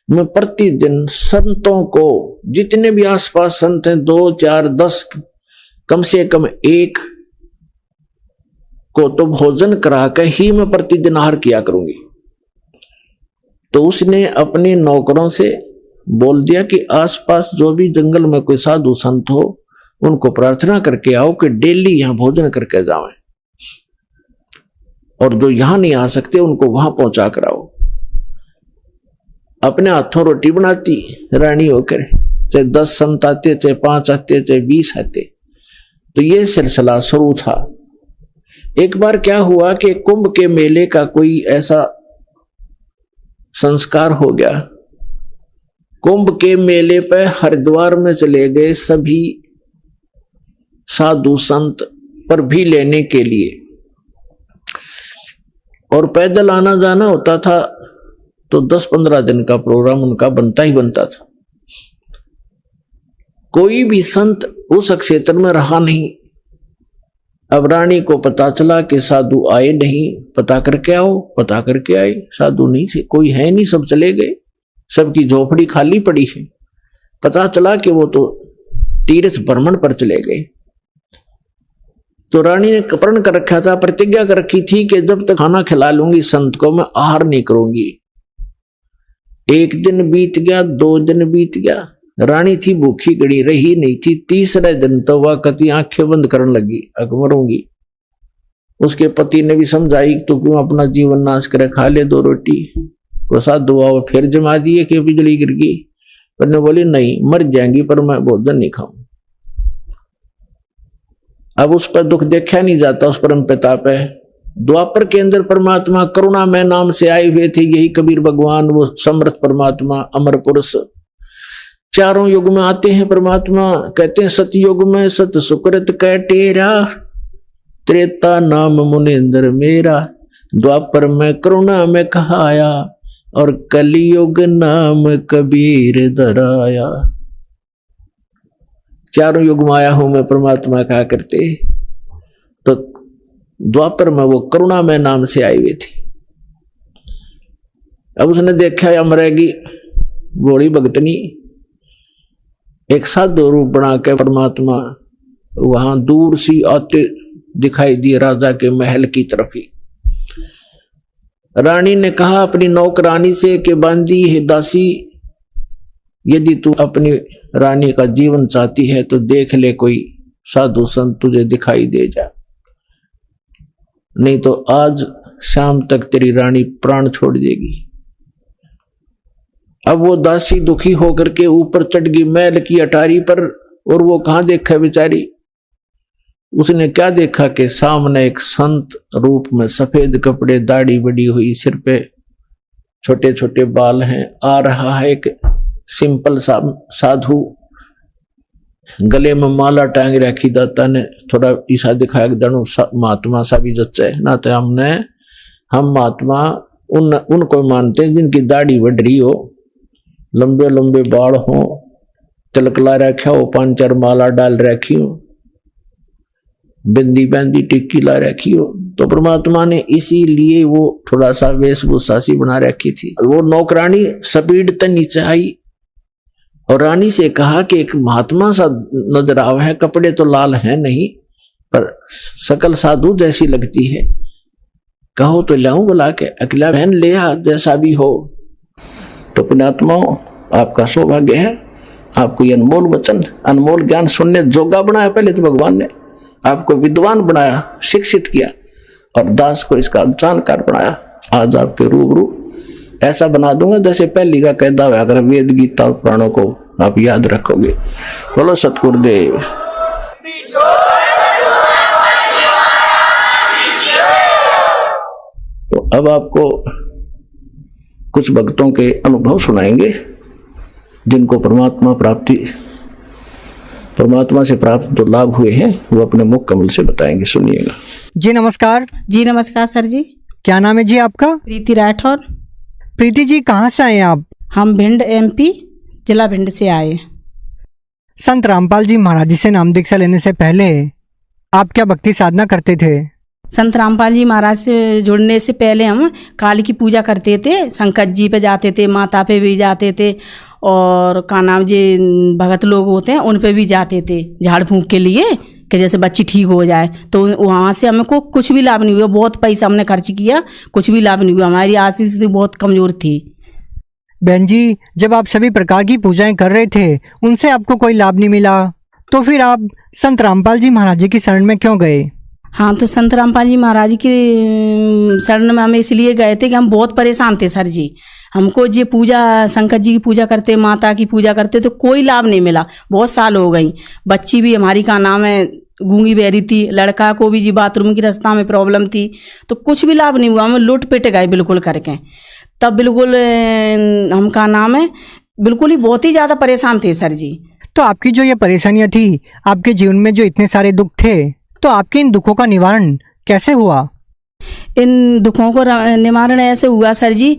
मैं प्रतिदिन संतों को, जितने भी आसपास संत हैं, 2, 4, 10, कम से कम एक को तो भोजन करा कर ही मैं प्रतिदिन आहार किया करूंगी। तो उसने अपने नौकरों से बोल दिया कि आसपास जो भी जंगल में कोई साधु संत हो, उनको प्रार्थना करके आओ कि डेली यहां भोजन करके जाएं, और जो यहां नहीं आ सकते उनको वहां पहुंचा कर आओ। अपने हाथों रोटी बनाती रानी होकर, चाहे 10 संत आते, चाहे 5 आते, चाहे 20 आते। तो ये सिलसिला शुरू था। एक बार क्या हुआ कि कुंभ के मेले का कोई ऐसा संस्कार हो गया। कुंभ के मेले पे हरिद्वार में चले गए सभी साधु संत पर भी लेने के लिए, और पैदल आना जाना होता था, तो 10-15 दिन का प्रोग्राम उनका बनता ही बनता था। कोई भी संत उस क्षेत्र में रहा नहीं। अब रानी को पता चला कि साधु आए नहीं, पता करके आओ। पता करके आए, साधु नहीं थे, कोई है नहीं, सब चले गए, सबकी झोपड़ी खाली पड़ी है। पता चला कि वो तो तीर्थ भ्रमण पर चले गए। तो रानी ने प्रण कर रखा था, प्रतिज्ञा कर रखी थी कि जब तक खाना खिला लूंगी संत को, मैं आहार नहीं करूंगी। 1 दिन बीत गया, 2 दिन बीत गया, रानी थी भूखी गड़ी, रही नहीं थी। 3रे दिन तो वह कति आंखें बंद करने लगी, मरूंगी। उसके पति ने भी समझाई, तो क्यों अपना जीवन नाश करे, खा ले 2 रोटी। प्रसाद दुआ फिर जमा दिए कि बिजली गिर गई। कन्या बोली नहीं, मर जाएंगी पर मैं भोजन नहीं खाऊं। अब उस पर दुख देखा नहीं जाता, उस परम पिता पे। द्वापर के अंदर परमात्मा करुणा में नाम से आए हुए थे, यही कबीर भगवान, वो समर्थ परमात्मा, अमर पुरुष। चारों युग में आते हैं परमात्मा, कहते हैं सतयुग में सत सुकृत कह टेरा, त्रेता नाम मुनिंद्र मेरा, द्वापर में करुणा में कहाया, और कलियुग नाम कबीर धराया। चारों युग में आया हूं मैं परमात्मा कहा करते, तो द्वापर में वो करुणा में नाम से आए हुए थे। अब उसने देखा या मरेगी गोली भगतनी, एक साधु रूप बना के परमात्मा वहां दूर सी आते दिखाई दिए राजा के महल की तरफ ही। रानी ने कहा अपनी नौकरानी से कि बांदी है दासी, यदि तू अपनी रानी का जीवन चाहती है तो देख ले कोई साधु संत तुझे दिखाई दे जा, नहीं तो आज शाम तक तेरी रानी प्राण छोड़ देगी। अब वो दासी दुखी होकर के ऊपर चढ़ गई महल की अटारी पर, और वो कहां देखा बेचारी, उसने क्या देखा कि सामने एक संत रूप में सफेद कपड़े, दाढ़ी बड़ी हुई, सिर पे छोटे छोटे बाल हैं, आ रहा है एक सिंपल सा साधु, गले में माला टांग रखी, दाता ने थोड़ा ईसा दिखाया जानो महात्मा सा भी जच्चा है ना। तो हम महात्मा उनको मानते हैं जिनकी दाढ़ी बढ़ रही हो, लंबे लंबे बाल हो, तिलक ला रखा हो, 5-4 माला डाल रखी हो, बिंदी बंदी टिक्की ला रखी हो। तो परमात्मा ने इसीलिए वो थोड़ा सा वेशभूषा सी बना रखी थी। वो नौकरानी स्पीड तक नीचे आई और रानी से कहा कि एक महात्मा सा नजर आवा है, कपड़े तो लाल हैं नहीं पर सकल साधु जैसी लगती है, कहो तो लाऊं बुला के, अकेला बहन ले आ जैसा भी हो। तो पुण्यात्माओं आपका सौभाग्य है, आपको ये अनमोल वचन, अनमोल ज्ञान सुनने जोगा बनाया। पहले तो भगवान ने आपको विद्वान बनाया, शिक्षित किया, और दास को इसका जानकार बनाया। आज आपके रूबरू ऐसा बना दूंगा जैसे पहली का कहता हुआ, अगर वेद गीता और पुराणों को आप याद रखोगे। बोलो सतगुरुदेव। तो अब आपको कुछ भक्तों के अनुभव सुनाएंगे जिनको परमात्मा से प्राप्त जो लाभ हुए हैं वो अपने मुख कमल से बताएंगे, सुनिएगा। जी नमस्कार। जी नमस्कार सर जी। क्या नाम है जी आपका? प्रीति राठौर। प्रीति जी कहाँ से आए आप? हम भिंड MP जिला भिंड से आए। संत रामपाल जी महाराज जी से नाम दीक्षा लेने से पहले आप क्या भक्ति साधना करते थे? संत रामपाल जी महाराज से जुड़ने से पहले हम काली की पूजा करते थे, संकट जी पे जाते थे, माता पे भी जाते थे, और का नाम जी भगत लोग होते हैं उन पे भी जाते थे झाड़ फूंक के लिए कि जैसे बच्ची ठीक हो जाए। तो वहाँ से हमको कुछ भी लाभ नहीं हुआ, बहुत पैसा हमने खर्च किया, कुछ भी लाभ नहीं हुआ, हमारी आर्थिक स्थिति बहुत कमजोर थी। बहन जी, जब आप सभी प्रकार की पूजाएं कर रहे थे उनसे आपको कोई लाभ नहीं मिला, तो फिर आप संत रामपाल जी महाराज जी की शरण में क्यों गए? हाँ, तो संत रामपाल जी महाराज की शरण में हम इसलिए गए थे कि हम बहुत परेशान थे सर जी। हमको ये पूजा, शंकर जी की पूजा करते, माता की पूजा करते, तो कोई लाभ नहीं मिला। बहुत साल हो गई, बच्ची भी हमारी का नाम है गूंगी बहरी थी, लड़का को भी जी बाथरूम की रास्ता में प्रॉब्लम थी, तो कुछ भी लाभ नहीं हुआ। हम लुट पिट गए बिल्कुल करके। तब बिल्कुल हम का नाम है बिल्कुल ही बहुत ही ज़्यादा परेशान थे सर जी। तो आपकी जो ये परेशानियाँ थी, आपके जीवन में जो इतने सारे दुख थे, तो आपके इन दुखों का निवारण कैसे हुआ? इन दुखों को निवारण ऐसे हुआ सर जी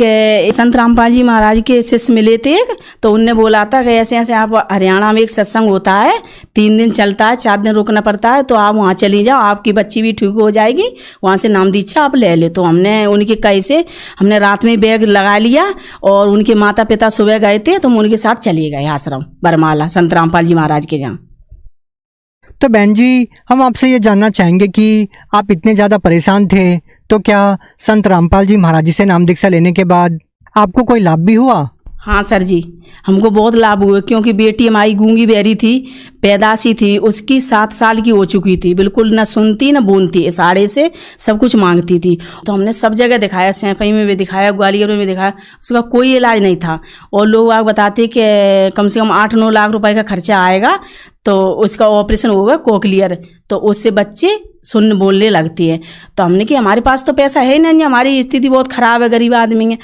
कि संत रामपाल जी महाराज के शिष्य मिले थे एक, तो उनने बोला था कि ऐसे ऐसे आप हरियाणा में एक सत्संग होता है, 3 दिन चलता है, 4 दिन रुकना पड़ता है, तो आप वहाँ चली जाओ, आपकी बच्ची भी ठीक हो जाएगी, वहाँ से नाम दीक्षा आप ले ले। तो हमने उनके कहे से हमने रात में बैग लगा लिया, और उनके माता पिता सुबह गए थे, तो हम उनके साथ चले गए आश्रम बरमाला संत रामपाल जी महाराज के जहाँ। तो बहन जी, हम आपसे ये जानना चाहेंगे कि आप इतने ज़्यादा परेशान थे, तो क्या संत रामपाल जी महाराज जी से नाम दीक्षा लेने के बाद आपको कोई लाभ भी हुआ? हाँ सर जी, हमको बहुत लाभ हुए, क्योंकि बेटी हमारी गूंगी बहरी थी, पैदाशी थी, उसकी 7 साल की हो चुकी थी, बिल्कुल न सुनती न बोलती, इशारे से सब कुछ मांगती थी। तो हमने सब जगह दिखाया, सैंपई में भी दिखाया, ग्वालियर में भी दिखाया, उसका कोई इलाज नहीं था। और लोग आग बताते कि कम से कम 8-9 लाख रुपए का खर्चा आएगा, तो उसका ऑपरेशन होगा कोक्लियर, तो उससे बच्चे सुन बोलने लगती हैं। तो हमने कि हमारे पास तो पैसा है नहीं, हमारी स्थिति बहुत ख़राब है, गरीब आदमी है।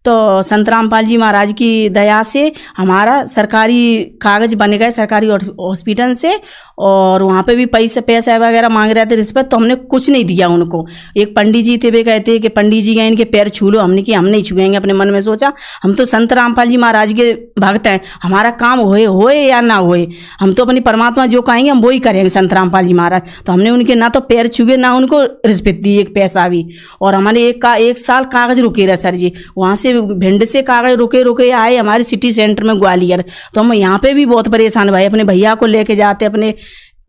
तो संत रामपाल जी महाराज की दया से हमारा सरकारी कागज़ बन गए सरकारी हॉस्पिटल से, और वहाँ पे भी पैसा वगैरह मांग रहे थे रिश्वत, तो हमने कुछ नहीं दिया उनको। एक पंडित जी थे, वे कहते कि पंडित जी गए इनके पैर छू लो, हमने कि हम नहीं छुएंगे। अपने मन में सोचा हम तो संत रामपाल जी महाराज के भक्त हैं, हमारा काम होए या ना होए, हम तो अपनी परमात्मा जो कहेंगे हम वो ही करेंगे संत रामपाल जी महाराज। तो हमने उनके ना तो पैर छुए ना उनको रिश्वत दी एक पैसा भी। और हमारे 1 साल कागज़ रुके रहे सर जी, वहाँ से भिंड से कागज़ रुके आए हमारे सिटी सेंटर में ग्वालियर। तो हम यहाँ पे भी बहुत परेशान भाई, अपने भैया को लेके जाते, अपने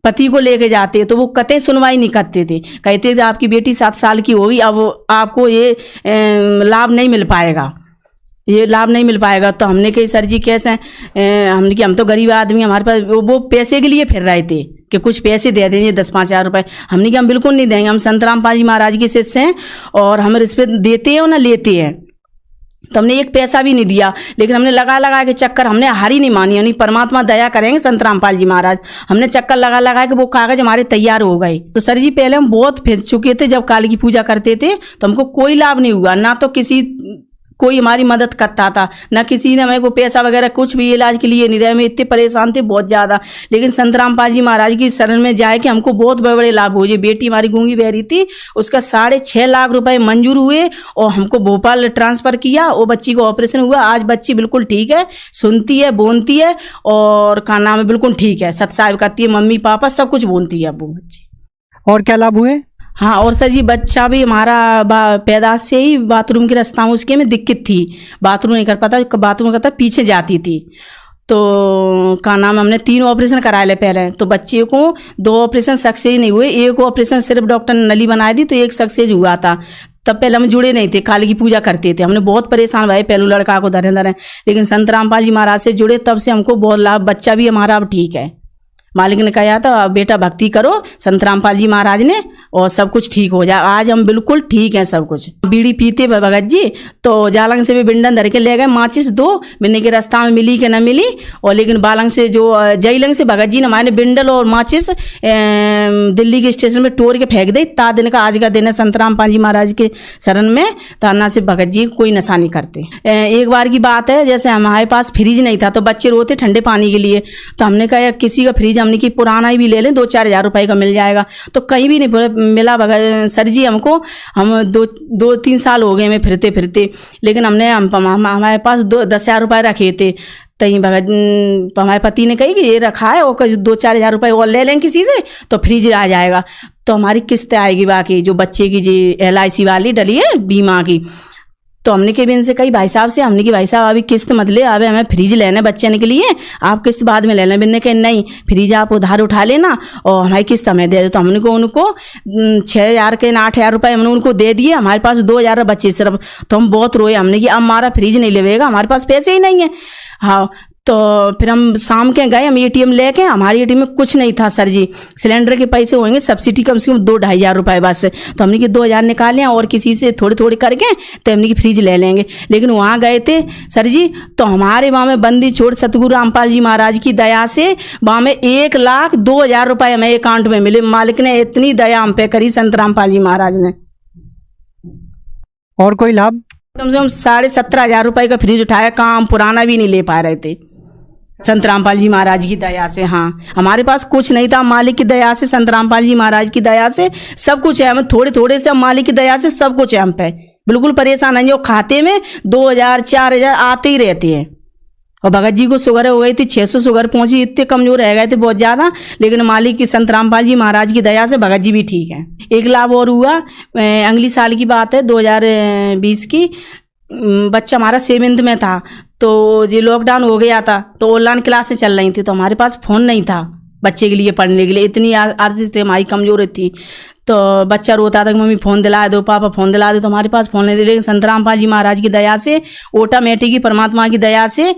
पति को लेके जाते, तो वो कतई सुनवाई नहीं करते थे, कहते थे आपकी बेटी 7 साल की होगी, अब आपको ये लाभ नहीं मिल पाएगा, ये लाभ नहीं मिल पाएगा। तो हमने कही सर जी कैसे, हमने कि हम तो गरीब आदमी, हमारे पास वो पैसे के लिए फिर रहे थे कि कुछ पैसे दे देंगे 10-5 हज़ार रुपये। हमने कि हम बिल्कुल नहीं देंगे, हम संत रामपाल जी महाराज के शिष्य हैं और हम रिश्वत देते हैं और ना लेते हैं। तो हमने एक पैसा भी नहीं दिया, लेकिन हमने लगा के चक्कर, हमने हारी नहीं मानी, यानी परमात्मा दया करेंगे संत रामपाल जी महाराज। हमने चक्कर लगा के वो कागज़ हमारे तैयार हो गए। तो सर जी पहले हम बहुत फिर चुके थे, जब काली की पूजा करते थे तो हमको कोई लाभ नहीं हुआ, ना तो कोई हमारी मदद करता था, ना किसी ने हमें को पैसा वगैरह कुछ भी इलाज के लिए नहीं दिया। हमें इतने परेशान थे बहुत ज़्यादा, लेकिन संत रामपाल जी महाराज की शरण में जाए कि हमको बहुत बड़े बड़े लाभ हुए। बेटी हमारी गूंगी बहरी थी, उसका 6.5 लाख रुपए मंजूर हुए और हमको भोपाल ट्रांसफ़र किया, वो बच्ची को ऑपरेशन हुआ। आज बच्ची बिल्कुल ठीक है, सुनती है, बोलती है, और का नाम है बिल्कुल ठीक है, सत्साहिब करती है, मम्मी पापा सब कुछ बोलती है अब वो बच्ची। और क्या लाभ हुए? हाँ, और सर जी बच्चा भी हमारा पैदाश से ही बाथरूम के रास्ता उसके में दिक्कत थी, बाथरूम नहीं कर पाता, बाथरूम करता पीछे जाती थी। तो का नाम हमने 3 ऑपरेशन कराए ले पहले, तो बच्चे को 2 ऑपरेशन सक्सेस नहीं हुए, एक ऑपरेशन सिर्फ डॉक्टर ने नली बनाई दी, तो एक सक्सेस हुआ था। तब पहले हम जुड़े नहीं थे, काली की पूजा करते थे, हमने बहुत परेशान भाई, पहलू लड़का को धरे, लेकिन संत रामपाल जी महाराज से जुड़े तब से हमको बहुत लाभ, बच्चा भी हमारा अब ठीक है। मालिक ने कहा था बेटा भक्ति करो संत रामपाल जी महाराज ने, और सब कुछ ठीक हो जाए। आज हम बिल्कुल ठीक हैं सब कुछ। बीड़ी पीते भगत जी, तो जालंग से भी बिंडन धर के ले गए, माचिस 2 मिलने के रास्ता में मिली कि न मिली, और लेकिन बालंग से जो जयलंग से भगत जी ने हमारे बिंडल और माचिस दिल्ली के स्टेशन में टोर के फेंक दी। ता दिन का आज का दिन है संत रामपाल जी महाराज के शरण में, ताना से भगत जी कोई नशा नहीं करते। एक बार की बात है, जैसे हमारे पास फ्रिज नहीं था, तो बच्चे रोते ठंडे पानी के लिए, तो हमने कहा किसी का फ्रिज हमने की पुराना ही भी ले लें, 2-4 हज़ार रुपए का मिल जाएगा। तो कहीं भी नहीं मिला सर जी हमको, हम 2-3 साल हो गए हमें फिरते, लेकिन हमारे पास 10,000 रुपये रखे थे, तई भगत हमारे पति ने कही कि ये रखा है, और 2-4 हज़ार रुपये और ले लें किसी से तो फ्रिज आ जाएगा, तो हमारी किस्त आएगी बाकी जो बच्चे की जी LIC वाली डली है बीमा की। तो हमने के भी इनसे कही भाई साहब से, हमने कि भाई साहब अभी किस्त मत ले, अभी हमें फ्रिज लेना है बच्चे के लिए, आप किस्त बाद में ले लें। बिन्ने कहे नहीं, फ्रिज आप उधार उठा लेना और हमारी किस्त हमें दे दो। तो हमने को उनको 6,000 के 8,000 रुपये हमने उनको दे दिए, हमारे पास 2,000 बच्चे सिर्फ। तो हम बहुत रोए, हमने कि अब हमारा फ्रिज नहीं लेवेगा, हमारे पास पैसे ही नहीं है। हाँ, तो फिर हम शाम के गए, हम ATM लेके, हमारी ATM में कुछ नहीं था सर जी, सिलेंडर के पैसे होंगे सब्सिडी कम से कम 2-2.5 हज़ार रुपये बस। तो हमने कि 2,000 निकाले और किसी से थोड़े करके तो हमने कि फ्रिज ले लेंगे। लेकिन वहाँ गए थे सर जी, तो हमारे वहाँ में बंदी छोड़ सतगुरु रामपाल जी महाराज की दया से वहाँ में 1,02,000 रुपये हमें अकाउंट में मिले। मालिक ने इतनी दया हम पे करी संत रामपाल जी महाराज ने। और कोई लाभ? कम से कम 17,500 रुपये का फ्रिज उठाया, काम पुराना भी नहीं ले पा रहे थे संत रामपाल जी महाराज की दया से। हाँ, हमारे पास कुछ नहीं था, मालिक की दया से, संत रामपाल जी महाराज की दया से सब कुछ है। हमें थोड़े से मालिक की दया से सब कुछ है, हम पे बिल्कुल परेशान नहीं। जो खाते में 2,000-4,000 आते ही रहते हैं। और भगत जी को शुगर हो गई थी, 600 शुगर पहुंची, इतने कमजोर रह गए थे बहुत ज़्यादा, लेकिन मालिक की संत रामपाल जी महाराज की दया से भगत जी भी ठीक हैं। एक लाभ और हुआ, अगली साल की बात है 2020 की, बच्चा हमारा 7th में था, तो ये लॉकडाउन हो गया था, तो ऑनलाइन क्लासें चल रही थी, तो हमारे पास फ़ोन नहीं था बच्चे के लिए पढ़ने के लिए, इतनी आर्थिक हमारी कमजोरी थी। तो बच्चा रोता था कि मम्मी फ़ोन दिला दो, पापा फ़ोन दिला दो, तो हमारे पास फ़ोन नहीं दे। लेकिन संत रामपाल जी महाराज की दया से, ऑटोमेटिक ही परमात्मा की दया से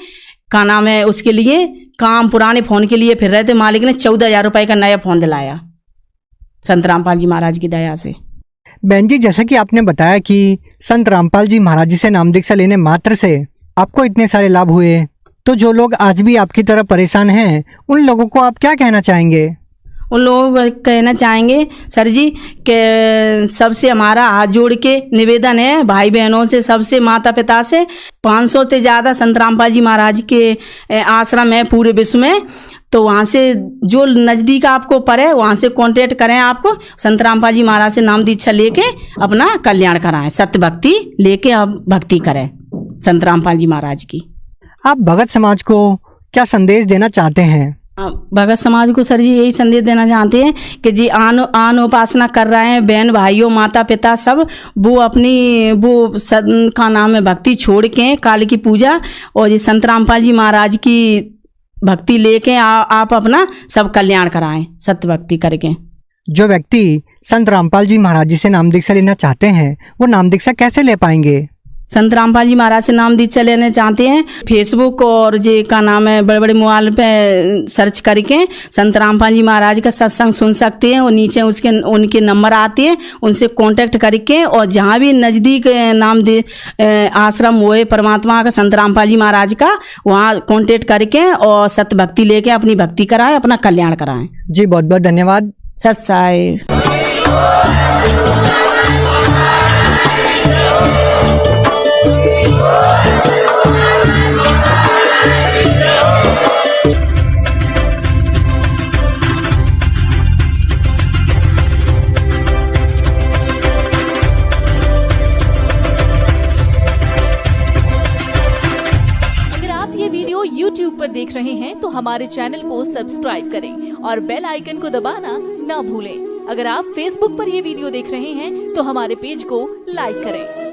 का नाम है, उसके लिए काम पुराने फ़ोन के लिए फिर रहे थे, मालिक ने 14,000 रुपये का नया फ़ोन दिलाया संत रामपाल जी महाराज की दया से। बहन जी, जैसा कि आपने बताया कि संत रामपाल जी महाराज जी से नाम दीक्षा लेने मात्र से आपको इतने सारे लाभ हुए, तो जो लोग आज भी आपकी तरह परेशान हैं उन लोगों को आप क्या कहना चाहेंगे? उन लोगों को कहना चाहेंगे सर जी कि सबसे हमारा हाथ जोड़ के निवेदन है, भाई बहनों से, सबसे, माता पिता से, 500 से ज़्यादा संत रामपाल जी महाराज के आश्रम है पूरे विश्व में, तो वहाँ से जो नज़दीक आपको पड़े वहाँ से कांटेक्ट करें, आपको संत रामपाल जी महाराज से नाम दीक्षा लेके अपना कल्याण कराएं, सत्य भक्ति लेके आप भक्ति करें संत रामपाल जी महाराज की। आप भगत समाज को क्या संदेश देना चाहते हैं? भगत समाज को सर जी यही संदेश देना चाहते हैं कि जी आन उपासना कर रहे हैं बहन भाइयों माता पिता सब, वो अपनी का नाम है भक्ति छोड़ के काल की पूजा और ये संत रामपाल जी महाराज की भक्ति लेके आप अपना सब कल्याण कराएं सत्य भक्ति करके। जो व्यक्ति संत रामपाल जी महाराज जी से नाम दीक्षा लेना चाहते हैं वो नाम दीक्षा कैसे ले पाएंगे? संत रामपाल जी महाराज से नाम दीक्षा लेना चाहते हैं, फेसबुक और जे का नाम है बड़े बड़े मोबाइल पे सर्च करके संत रामपाल जी महाराज का सत्संग सुन सकते हैं और नीचे उनके नंबर आते हैं, उनसे कांटेक्ट करके और जहाँ भी नज़दीक नाम दे आश्रम हुए परमात्मा का संत रामपाल जी महाराज का, वहाँ कांटेक्ट करके और सत्य भक्ति लेके अपनी भक्ति कराएं, अपना कल्याण कराएं। जी बहुत बहुत धन्यवाद। सत साई। YouTube पर देख रहे हैं तो हमारे चैनल को सब्सक्राइब करें और बेल आइकन को दबाना ना भूलें। अगर आप Facebook पर यह वीडियो देख रहे हैं तो हमारे पेज को लाइक करें।